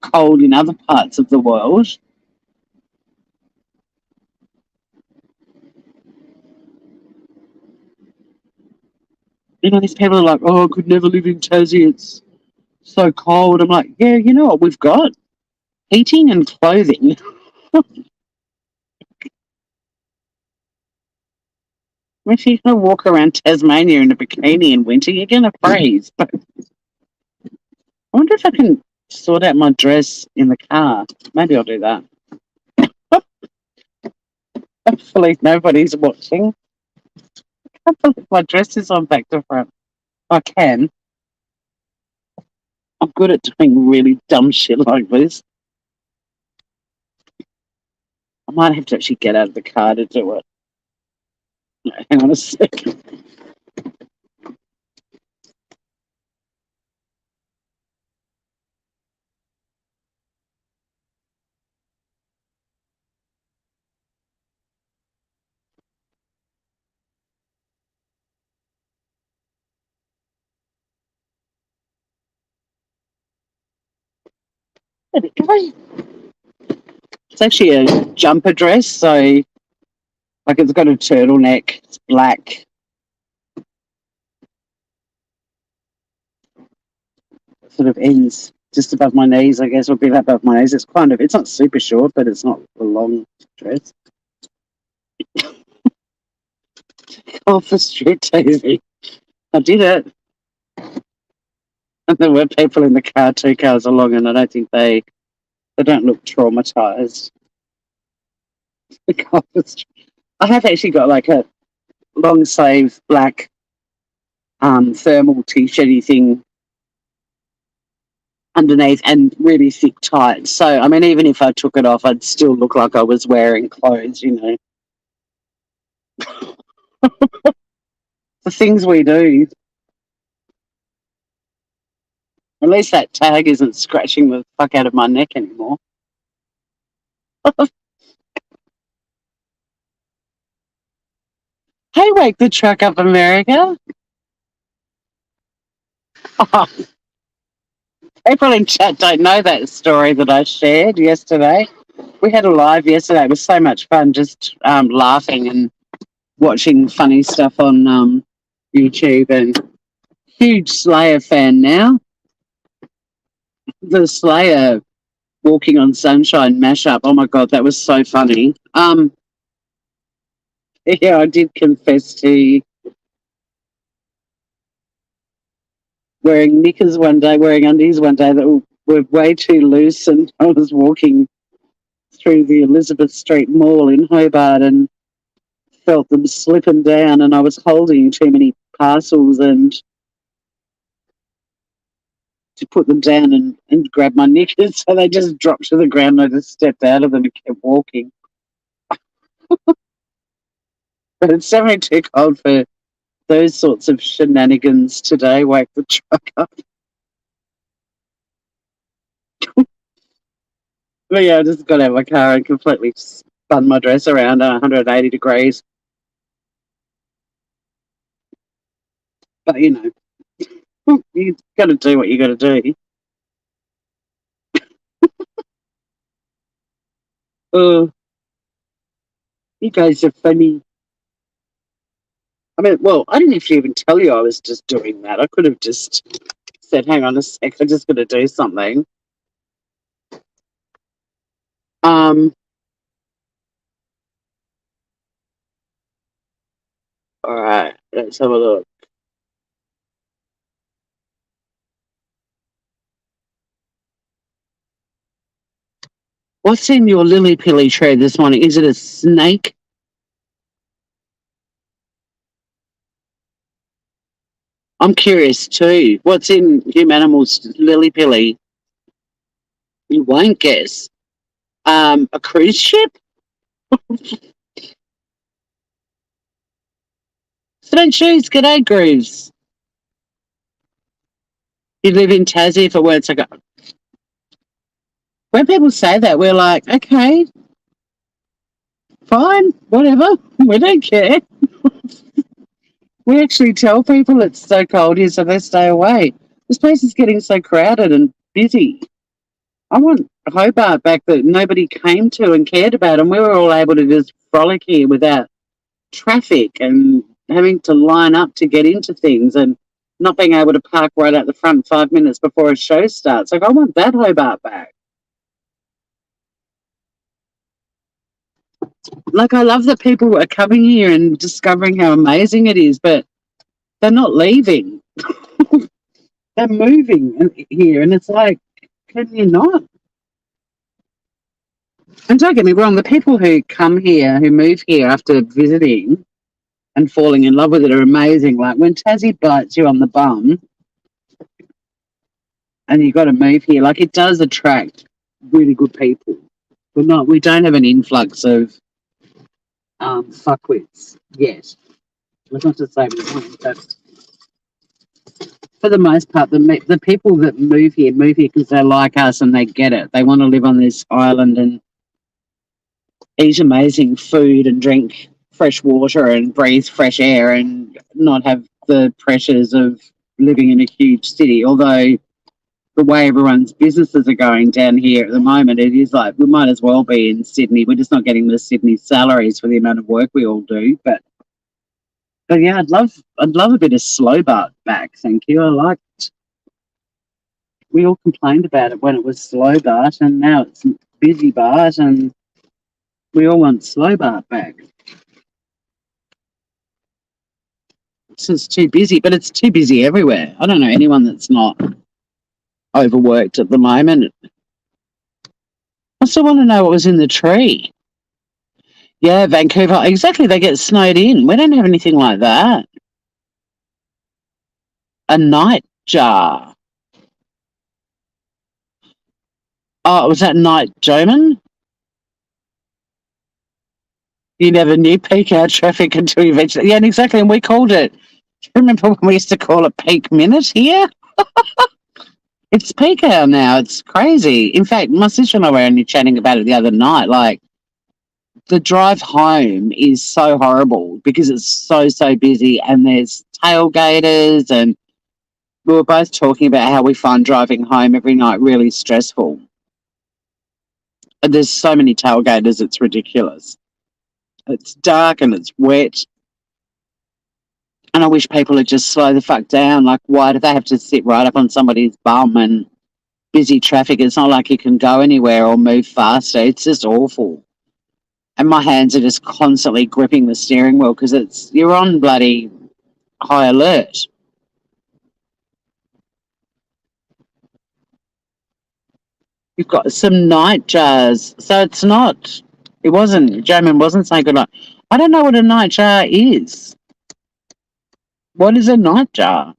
cold in other parts of the world. These people are like, oh, I could never live in Tassie. It's so cold. I'm like, yeah, you know what we've got? Heating and clothing. If you're going to walk around Tasmania in a bikini in winter, you're going to freeze. But I wonder if I can sort out my dress in the car. Maybe I'll do that. Hopefully nobody's watching. I can't believe my dress is on back to front. I can. I'm good at doing really dumb shit like this. I might have to actually get out of the car to do it. No, hang on a second. It's actually a jumper dress, so like it's got a turtleneck. It's black. Sort of ends just above my knees, I guess, or a bit above my knees. It's not super short, but it's not a long dress. Off the street TV. I did it. And there were people in the car, 2 cars along, and I don't think they don't look traumatized. I have actually got like a long sleeve black thermal t-shirty thing underneath and really thick tights. So I mean, even if I took it off, I'd still look like I was wearing clothes, you know. The things we do. At least that tag isn't scratching the fuck out of my neck anymore. Hey, wake the truck up, America. Oh, people in chat don't know that story that I shared yesterday. We had a live yesterday. It was so much fun just laughing and watching funny stuff on YouTube. And huge Slayer fan now. The Slayer Walking on Sunshine mashup. Oh my God, that was so funny. Yeah, I did confess to wearing knickers one day, wearing undies one day that were way too loose, and I was walking through the Elizabeth Street Mall in Hobart and felt them slipping down, and I was holding too many parcels and to put them down and grab my knickers, so they just dropped to the ground. And I just stepped out of them and kept walking. But it's definitely too cold for those sorts of shenanigans today. Wake the truck up. But yeah, I just got out of my car and completely spun my dress around 180 degrees. But you know, you got to do what you got to do. Oh, you guys are funny. I mean, well, I didn't actually even tell you I was just doing that. I could have just said, hang on a sec, I'm just going to do something. Um, all right, let's have a look. What's in your lily pilly tray this morning? Is it a snake? I'm curious too. What's in Hum Animals' lily pilly? You won't guess. A cruise ship? So don't choose. G'day, Grooves. You live in Tassie if it weren't so good. When people say that, we're like, okay, fine, whatever. We don't care. We actually tell people it's so cold here, so they stay away. This place is getting so crowded and busy. I want Hobart back that nobody came to and cared about, and we were all able to just frolic here without traffic and having to line up to get into things and not being able to park right at the front 5 minutes before a show starts. Like, I want that Hobart back. Like, I love that people are coming here and discovering how amazing it is, but they're not leaving. They're moving here, and it's like, can you not? And don't get me wrong, the people who come here, who move here after visiting and falling in love with it are amazing. Like when Tassie bites you on the bum and you got to move here, like it does attract really good people. We don't have an influx of fuckwits yet. That's not to say we won't, but for the most part, the people that move here because they like us and they get it. They want to live on this island and eat amazing food and drink fresh water and breathe fresh air and not have the pressures of living in a huge city. Although the way everyone's businesses are going down here at the moment, it is like we might as well be in Sydney. We're just not getting the Sydney salaries for the amount of work we all do. But yeah, I'd love a bit of slow bar back. Thank you. I liked. We all complained about it when it was slow bar, and now it's busy bar, and we all want slow bar back. It's just too busy, but it's too busy everywhere. I don't know anyone that's not overworked at the moment. I still want to know what was in the tree. Yeah, Vancouver. Exactly. They get snowed in. We don't have anything like that. A nightjar. Oh, was that night Joman? You never knew peak hour traffic until you eventually. Yeah, and exactly. And we called it. Remember when we used to call it peak minute here? It's peak hour now. It's crazy. In fact, my sister and I were only chatting about it the other night. Like, the drive home is so horrible because it's so busy and there's tailgaters, and we were both talking about how we find driving home every night really stressful. And there's so many tailgaters, it's ridiculous. It's dark and it's wet. And I wish people would just slow the fuck down. Like, why do they have to sit right up on somebody's bum and busy traffic? It's not like you can go anywhere or move faster. It's just awful. And my hands are just constantly gripping the steering wheel because you're on bloody high alert. You've got some nightjars. So Jamin wasn't saying good night. I don't know what a nightjar is. What is a nightjar?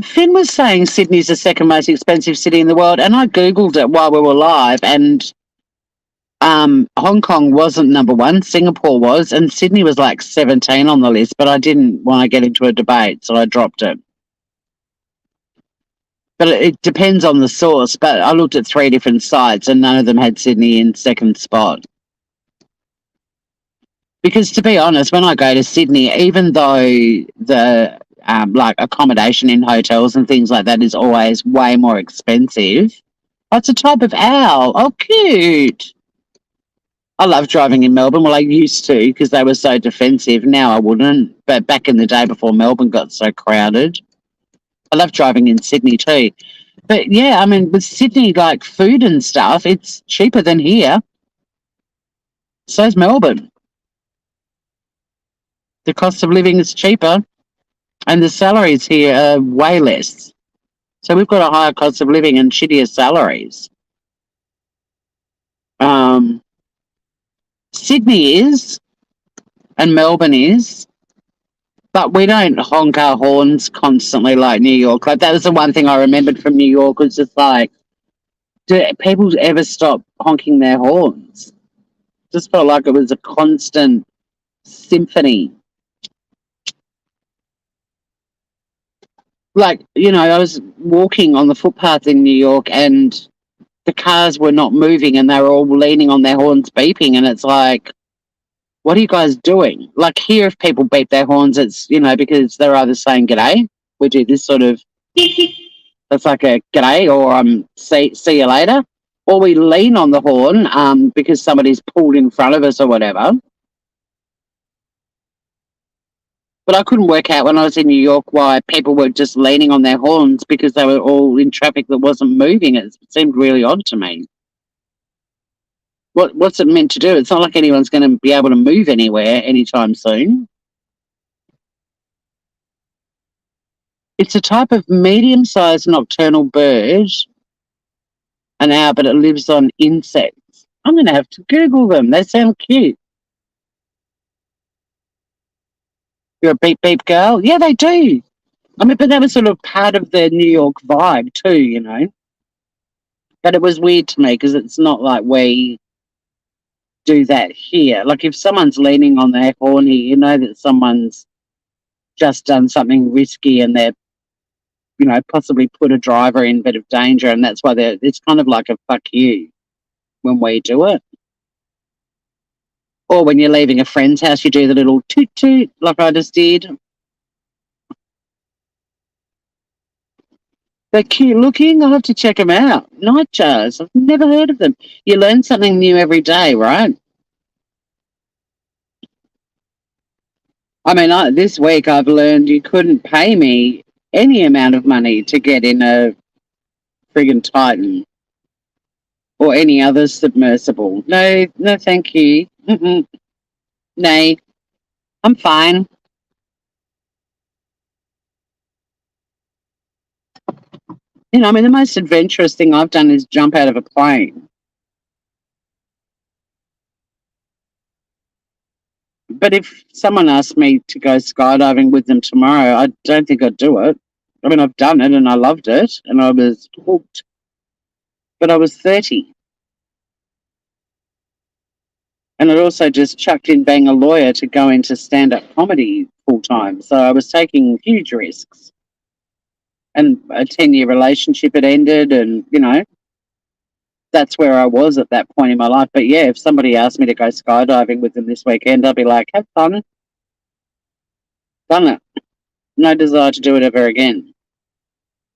Finn was saying Sydney's the second most expensive city in the world, and I Googled it while we were live, and Hong Kong wasn't number one, Singapore was, and Sydney was like 17 on the list, but I didn't want to get into a debate, so I dropped it. But it depends on the source, but I looked at 3 different sites, and none of them had Sydney in second spot. Because to be honest, when I go to Sydney, even though the like accommodation in hotels and things like that is always way more expensive, it's a type of owl. Oh, cute. I love driving in Melbourne. Well, I used to because they were so defensive. Now I wouldn't. But back in the day before Melbourne got so crowded, I love driving in Sydney too. But yeah, I mean, with Sydney, like food and stuff, it's cheaper than here. So's Melbourne. The cost of living is cheaper, and the salaries here are way less. So we've got a higher cost of living and shittier salaries. Sydney is, and Melbourne is, but we don't honk our horns constantly like New York. Like, that was the one thing I remembered from New York, was just like, do people ever stop honking their horns? Just felt like it was a constant symphony. Like, I was walking on the footpath in New York and the cars were not moving and they were all leaning on their horns beeping, and it's like, what are you guys doing? Like, here, if people beep their horns, it's, because they're either saying g'day, we do this sort of, it's like a g'day, or see you later, or we lean on the horn because somebody's pulled in front of us or whatever. But I couldn't work out when I was in New York why people were just leaning on their horns because they were all in traffic that wasn't moving. It seemed really odd to me. What's it meant to do? It's not like anyone's going to be able to move anywhere anytime soon. It's a type of medium-sized nocturnal bird, an owl, but it lives on insects. I'm going to have to Google them. They sound cute. You're a beep beep girl? Yeah, they do. I mean, but that was sort of part of the New York vibe too. But it was weird to me because it's not like we do that here. Like, if someone's leaning on their horn here, you know that someone's just done something risky and they're, possibly put a driver in a bit of danger, and that's why it's kind of like a fuck you when we do it. Or when you're leaving a friend's house, you do the little toot toot like I just did. They're cute looking. I'll have to check them out. Nightjars. I've never heard of them. You learn something new every day, right? I mean, this week I've learned you couldn't pay me any amount of money to get in a friggin' Titan or any other submersible. No, no, thank you. Mm-mm. Nay, I'm fine. I mean, the most adventurous thing I've done is jump out of a plane. But if someone asked me to go skydiving with them tomorrow, I don't think I'd do it. I mean, I've done it and I loved it and I was hooked. But I was 30. And I'd also just chucked in being a lawyer to go into stand-up comedy full time. So I was taking huge risks. And a 10-year relationship had ended and, that's where I was at that point in my life. But yeah, if somebody asked me to go skydiving with them this weekend, I'd be like, have fun. Done it. No desire to do it ever again.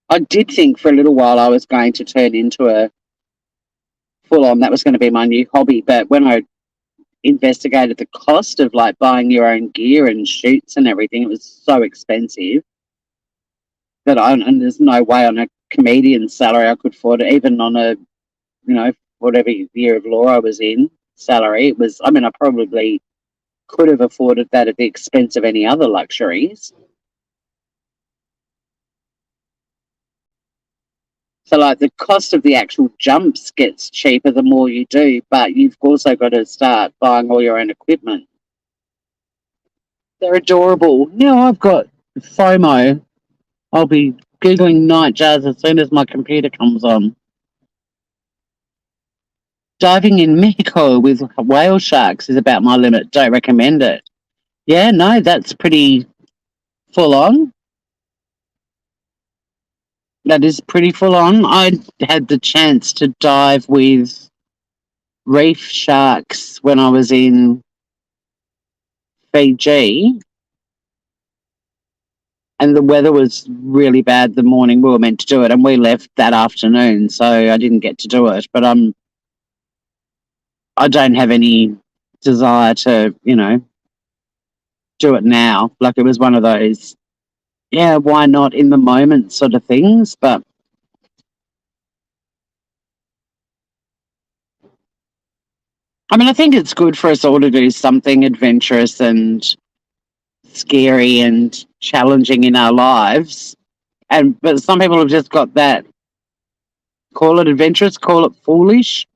I did think for a little while I was going to turn into a full on, that was going to be my new hobby. But when I investigated the cost of like buying your own gear and shoots and everything, it was so expensive that and there's no way on a comedian's salary I could afford it, even on a, whatever year of law I was in salary. It was, I mean, I probably could have afforded that at the expense of any other luxuries. So, like, the cost of the actual jumps gets cheaper the more you do, but you've also got to start buying all your own equipment. They're adorable. Now I've got FOMO. I'll be Googling nightjars as soon as my computer comes on. Diving in Mexico with whale sharks is about my limit. Don't recommend it. Yeah, no, that's pretty full on. That is pretty full on. I had the chance to dive with reef sharks when I was in Fiji, and the weather was really bad the morning we were meant to do it, and we left that afternoon, so I didn't get to do it. But I don't have any desire to, do it now. Like, it was one of those, yeah, why not in the moment sort of things. But I mean, I think it's good for us all to do something adventurous and scary and challenging in our lives. But some people have just got that, call it adventurous, call it foolish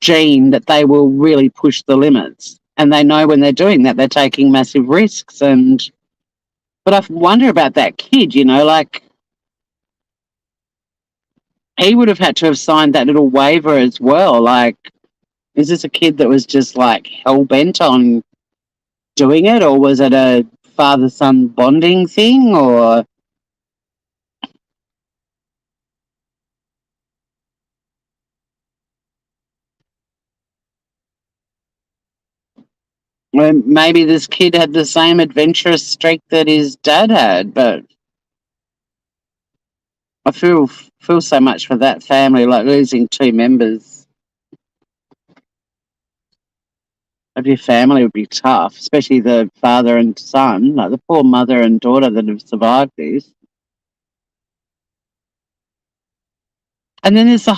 gene, that they will really push the limits. And they know when they're doing that, they're taking massive risks. But I wonder about that kid, like, he would have had to have signed that little waiver as well. Like, is this a kid that was just like hell bent on doing it, or was it a father son bonding thing, or maybe this kid had the same adventurous streak that his dad had? But I feel so much for that family, like losing two members of your family would be tough, especially the father and son, like the poor mother and daughter that have survived this. And then there's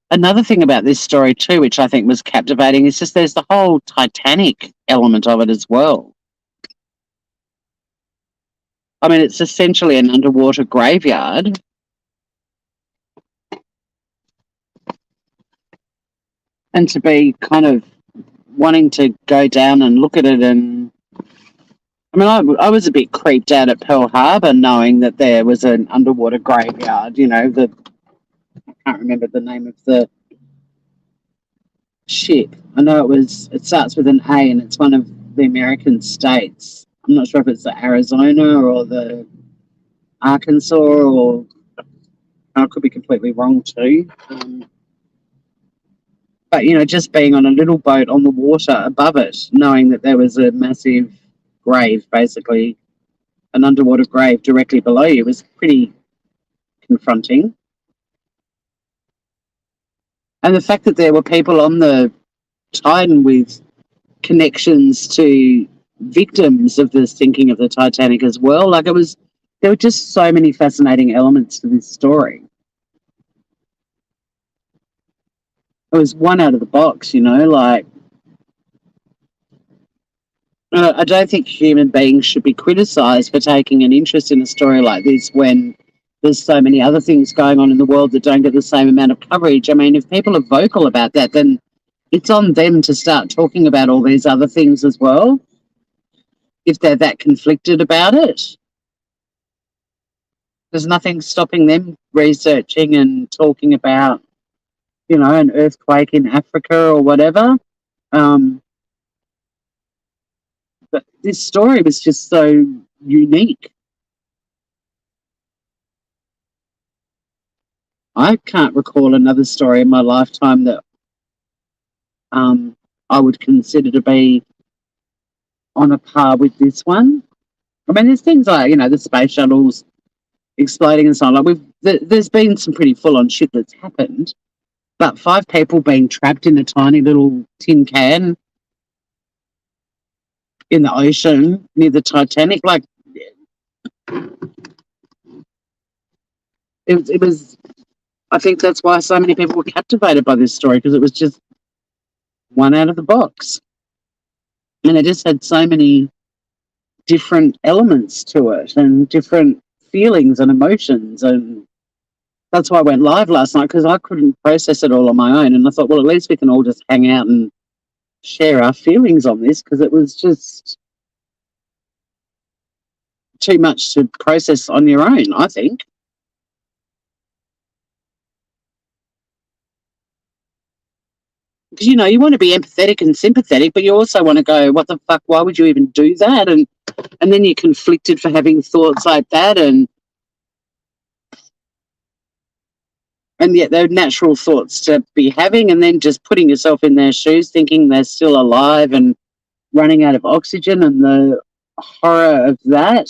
another thing about this story too, which I think was captivating, is just there's the whole Titanic element of it as well. I mean, it's essentially an underwater graveyard. And to be kind of wanting to go down and look at it, and I mean, I was a bit creeped out at Pearl Harbor knowing that there was an underwater graveyard. I can't remember the name of the ship. I know it starts with an A and it's one of the American states. I'm not sure if it's the Arizona or the Arkansas, or I could be completely wrong too. But, just being on a little boat on the water above it, knowing that there was a massive grave, basically an underwater grave directly below you, was pretty confronting. And the fact that there were people on the Titan with connections to victims of the sinking of the Titanic as well. Like there were just so many fascinating elements to this story. It was one out of the box, like I don't think human beings should be criticised for taking an interest in a story like this when there's so many other things going on in the world that don't get the same amount of coverage. I mean, if people are vocal about that, then it's on them to start talking about all these other things as well, if they're that conflicted about it. There's nothing stopping them researching and talking about, an earthquake in Africa or whatever. But this story was just so unique. I can't recall another story in my lifetime that I would consider to be on a par with this one. I mean, there's things like, the space shuttles exploding and so on. Like there's been some pretty full-on shit that's happened, but 5 people being trapped in a tiny little tin can in the ocean near the Titanic, like it was. I think that's why so many people were captivated by this story, because it was just one out of the box, and it just had so many different elements to it and different feelings and emotions, and that's why I went live last night, because I couldn't process it all on my own, and I thought, well, at least we can all just hang out and share our feelings on this, because it was just too much to process on your own, I think. Because, you want to be empathetic and sympathetic, but you also want to go, what the fuck, why would you even do that? And then you're conflicted for having thoughts like that, and yet they're natural thoughts to be having, and then just putting yourself in their shoes, thinking they're still alive and running out of oxygen, and the horror of that.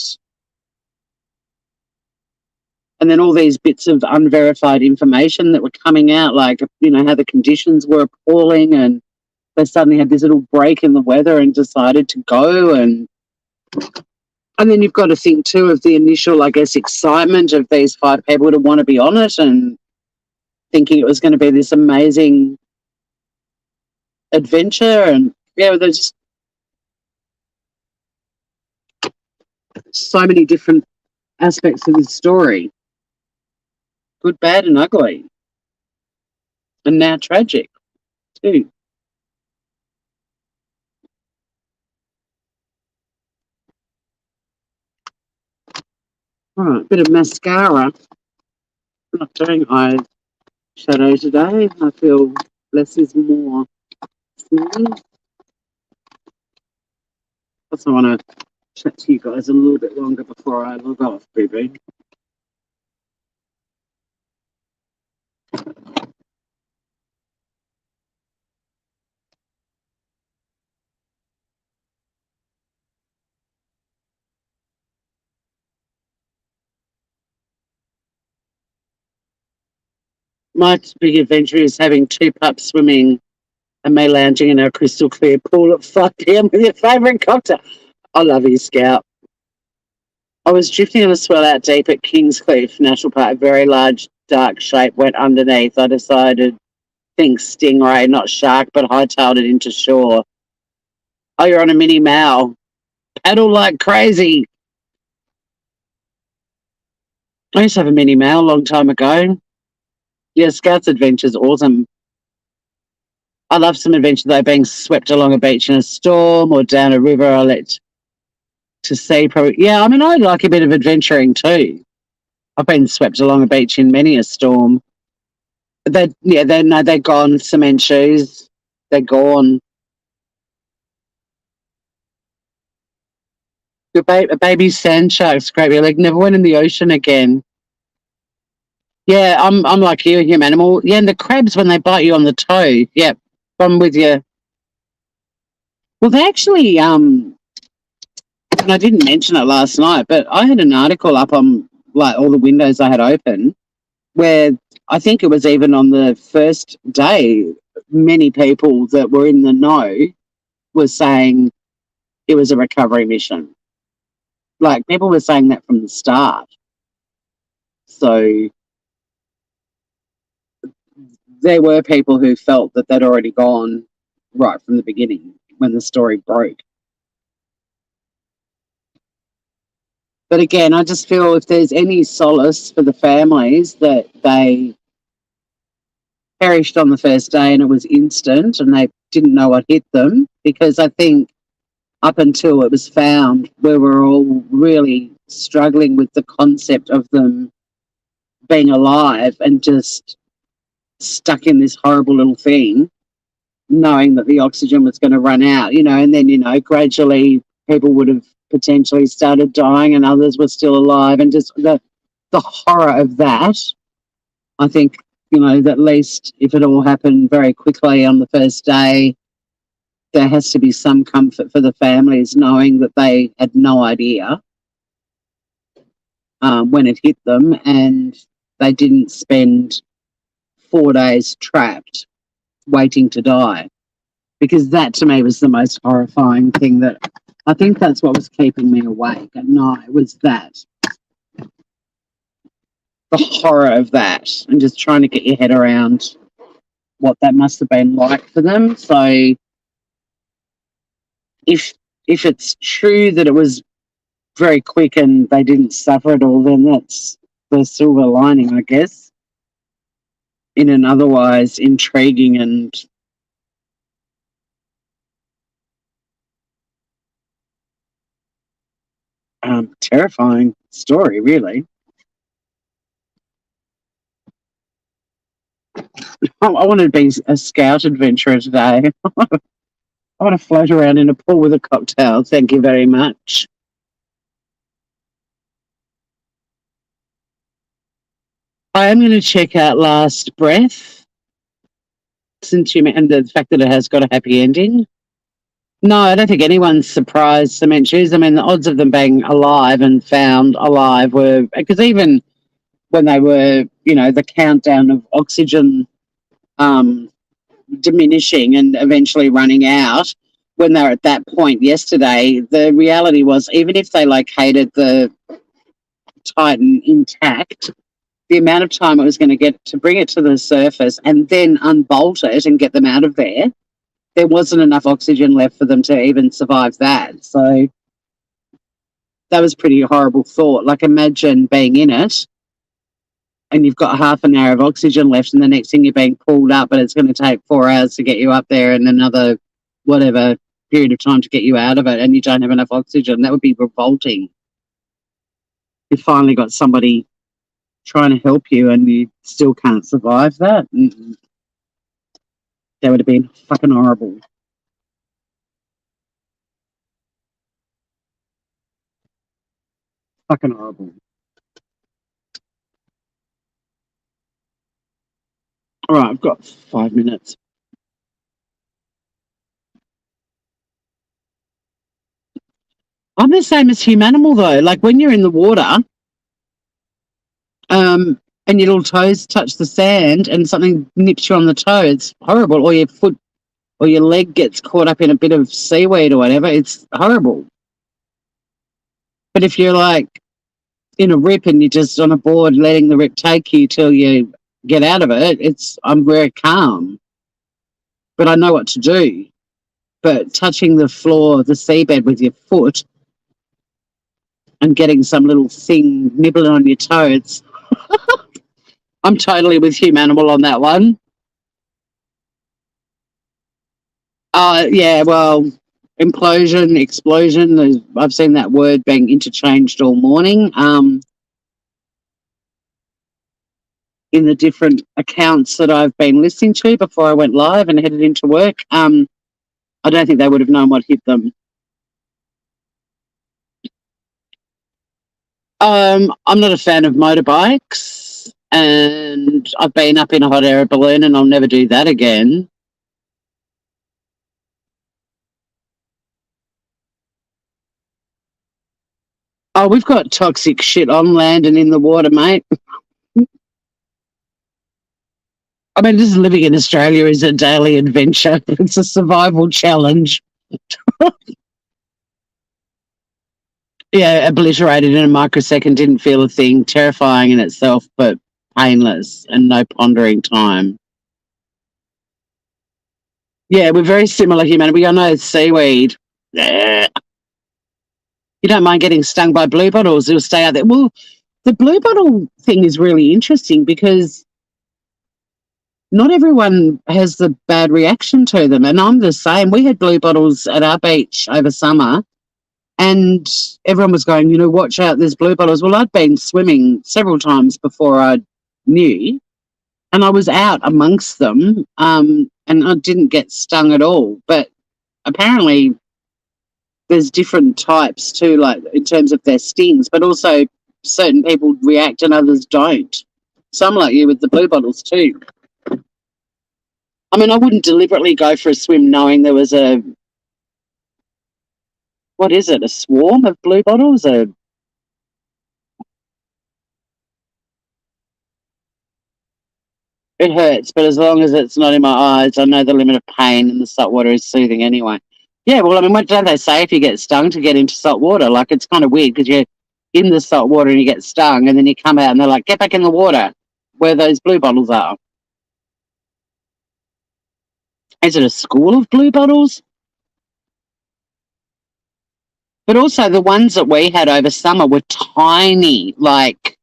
And then all these bits of unverified information that were coming out, like, how the conditions were appalling, and they suddenly had this little break in the weather and decided to go. And then you've got to think, too, of the initial, I guess, excitement of these 5 people to want to be on it and thinking it was going to be this amazing adventure. And, there's so many different aspects of this story. Good, bad, and ugly. And now tragic, too. All right, bit of mascara. I'm not doing eye shadow today. I feel less is more. Also want to chat to you guys a little bit longer before I log off, baby. My big adventure is having 2 pups swimming and me lounging in our crystal clear pool at 5 p.m. with your favourite cocktail. I love you, Scout. I was drifting on a swell out deep at Kingscliff National Park. A very large, dark shape went underneath. I decided, think stingray, not shark, but hightailed it into shore. Oh, you're on a mini Mao. Paddle like crazy. I used to have a mini Mao a long time ago. Yeah, Scout's adventure's awesome. I love some adventure, though, being swept along a beach in a storm or down a river. I let to sea. Probably, yeah, I mean, I like a bit of adventuring too. I've been swept along a beach in many a storm. They're gone. Cement shoes, they're gone. A baby sand shark scrape your leg. Never went in the ocean again. Yeah, I'm like you, a human animal. Yeah, and the crabs when they bite you on the toe. Yeah, I'm with you. Well, they actually and I didn't mention it last night, but I had an article up on like all the windows I had open, where I think it was even on the first day, many people that were in the know were saying it was a recovery mission. Like, people were saying that from the start. So there were people who felt that they'd already gone right from the beginning when the story broke. But again, I just feel if there's any solace for the families that they perished on the first day and it was instant and they didn't know what hit them, because I think up until it was found, we were all really struggling with the concept of them being alive and just stuck in this horrible little thing, knowing that the oxygen was going to run out, and then, gradually people would have potentially started dying and others were still alive, and just the horror of that. I think, that at least if it all happened very quickly on the first day, there has to be some comfort for the families knowing that they had no idea when it hit them, and they didn't spend 4 days trapped waiting to die. Because that to me was the most horrifying thing. That I think that's what was keeping me awake at night, was that. The horror of that, and just trying to get your head around what that must have been like for them. So if it's true that it was very quick and they didn't suffer at all, then that's the silver lining, I guess, in an otherwise intriguing and terrifying story, really. I want to be a scout adventurer today. I want to float around in a pool with a cocktail. Thank you very much. I am going to check out Last Breath, since you mentioned the fact that it has got a happy ending. No, I don't think anyone's surprised, Cementures. I mean, the odds of them being alive and found alive were, because even when they were, the countdown of oxygen diminishing and eventually running out, when they were at that point yesterday, the reality was, even if they located the Titan intact, the amount of time it was going to get to bring it to the surface and then unbolt it and get them out of there wasn't enough oxygen left for them to even survive that. So that was pretty horrible thought. Like, imagine being in it and you've got half an hour of oxygen left, and the next thing you're being pulled up, but it's going to take 4 hours to get you up there and another whatever period of time to get you out of it, and you don't have enough oxygen. That would be revolting. You finally got somebody trying to help you and you still can't survive that. That would have been fucking horrible. Fucking horrible. All right, I've got 5 minutes. I'm the same as Humanimal, though. Like, when you're in the water, and your little toes touch the sand and something nips you on the toe, it's horrible. Or your foot or your leg gets caught up in a bit of seaweed or whatever, it's horrible. But if you're like in a rip and you're just on a board letting the rip take you till you get out of it, I'm very calm. But I know what to do. But touching the floor, the seabed with your foot and getting some little thing nibbling on your toe, I'm totally with Humanimal on that one. Yeah, well, implosion, explosion, I've seen that word being interchanged all morning. In the different accounts that I've been listening to before I went live and headed into work, I don't think they would have known what hit them. I'm not a fan of motorbikes, and I've been up in a hot air balloon and I'll never do that again. Oh, we've got toxic shit on land and in the water, mate. I mean, just living in Australia is a daily adventure. It's a survival challenge. Yeah, obliterated in a microsecond, didn't feel a thing, terrifying in itself, but painless and no pondering time. Yeah, we're very similar human. We all know seaweed. You don't mind getting stung by blue bottles, you'll stay out there. Well, the blue bottle thing is really interesting because not everyone has the bad reaction to them. And I'm the same. We had blue bottles at our beach over summer, and everyone was going, watch out, there's blue bottles. Well, I'd been swimming several times before I knew, and I was out amongst them, and I didn't get stung at all. But apparently there's different types too, like in terms of their stings, but also certain people react and others don't. Some like you with the blue bottles too. I mean, I wouldn't deliberately go for a swim knowing there was what is it, a swarm of blue bottles? It hurts, but as long as it's not in my eyes, I know the limit of pain, and the salt water is soothing anyway. Yeah, well, I mean, what don't they say if you get stung to get into salt water? Like, it's kind of weird because you're in the salt water and you get stung, and then you come out and they're like, get back in the water where those blue bottles are. Is it a school of blue bottles? But also the ones that we had over summer were tiny, like,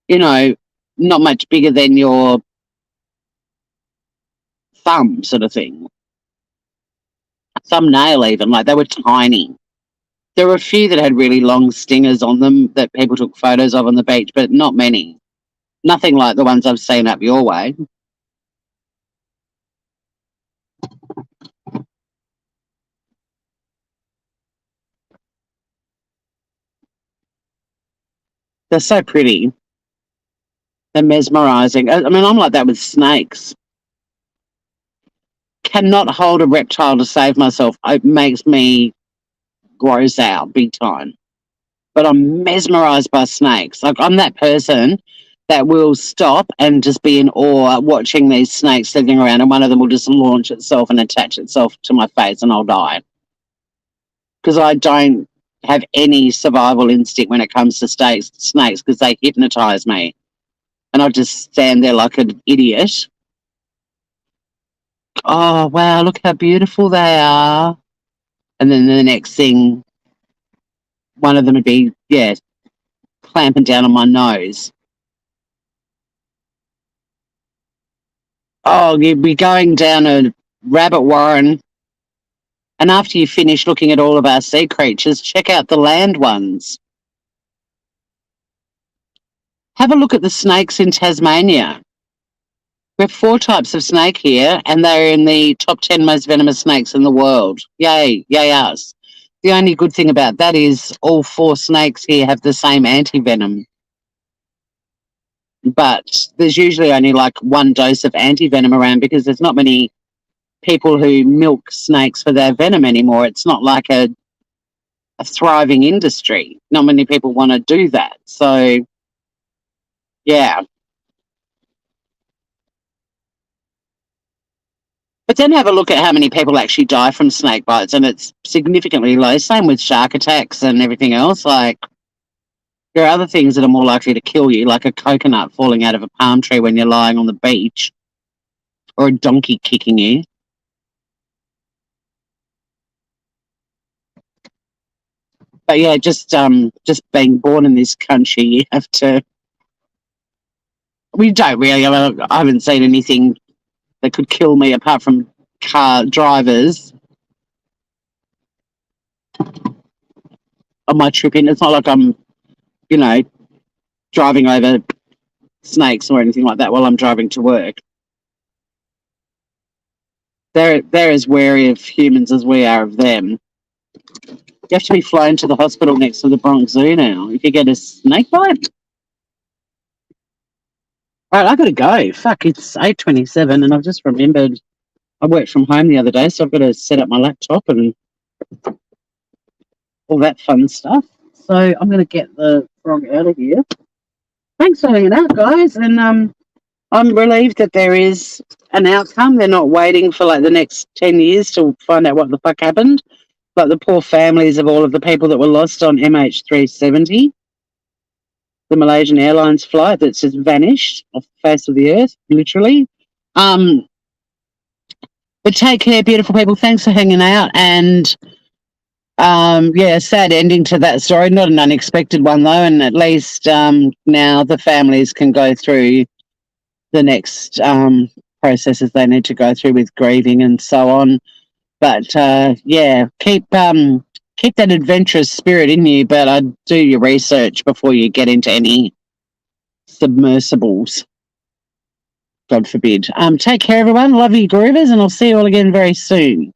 you know, not much bigger than your thumb sort of thing. Thumbnail even, like they were tiny. There were a few that had really long stingers on them that people took photos of on the beach, but not many. Nothing like the ones I've seen up your way. They're so pretty. They're mesmerizing. I mean, I'm like that with snakes. Cannot hold a reptile to save myself. It makes me gross out big time. But I'm mesmerized by snakes. Like, I'm that person that will stop and just be in awe watching these snakes slithering around, and one of them will just launch itself and attach itself to my face, and I'll die. Because I don't have any survival instinct when it comes to snakes because they hypnotize me. And I just stand there like an idiot. Oh, wow, look how beautiful they are. And then the next thing, one of them would be, yeah, clamping down on my nose. Oh, you'd be going down a rabbit warren. And after you finish looking at all of our sea creatures, check out the land ones. Have a look at the snakes in Tasmania. We have 4 types of snake here, and they're in the top 10 most venomous snakes in the world. Yay, yay us. The only good thing about that is all 4 snakes here have the same anti-venom. But there's usually only like 1 dose of anti-venom around because there's not many people who milk snakes for their venom anymore. It's not like a thriving industry. Not many people want to do that. So, yeah. But then have a look at how many people actually die from snake bites, and it's significantly low. Same with shark attacks and everything else. Like, there are other things that are more likely to kill you, like a coconut falling out of a palm tree when you're lying on the beach, or a donkey kicking you. But yeah, just being born in this country, you have to. We don't really. I haven't seen anything that could kill me apart from car drivers on my trip in. It's not like I'm, you know, driving over snakes or anything like that while I'm driving to work. They're as wary of humans as we are of them. You have to be flown to the hospital next to the Bronx Zoo now if you get a snake bite. All right, I got to go. Fuck, it's 8:27, and I've just remembered I worked from home the other day, so I've got to set up my laptop and all that fun stuff. So I'm going to get the frog out of here. Thanks for hanging out, guys, and I'm relieved that there is an outcome. They're not waiting for like the next 10 years to find out what the fuck happened. Like the poor families of all of the people that were lost on MH370, the Malaysian Airlines flight that's just vanished off the face of the earth, literally. But take care, beautiful people. Thanks for hanging out. And yeah, sad ending to that story. Not an unexpected one, though. And at least now the families can go through the next processes they need to go through with grieving and so on. But yeah, keep that adventurous spirit in you, but do your research before you get into any submersibles. God forbid. Take care, everyone. Love you, groovers, and I'll see you all again very soon.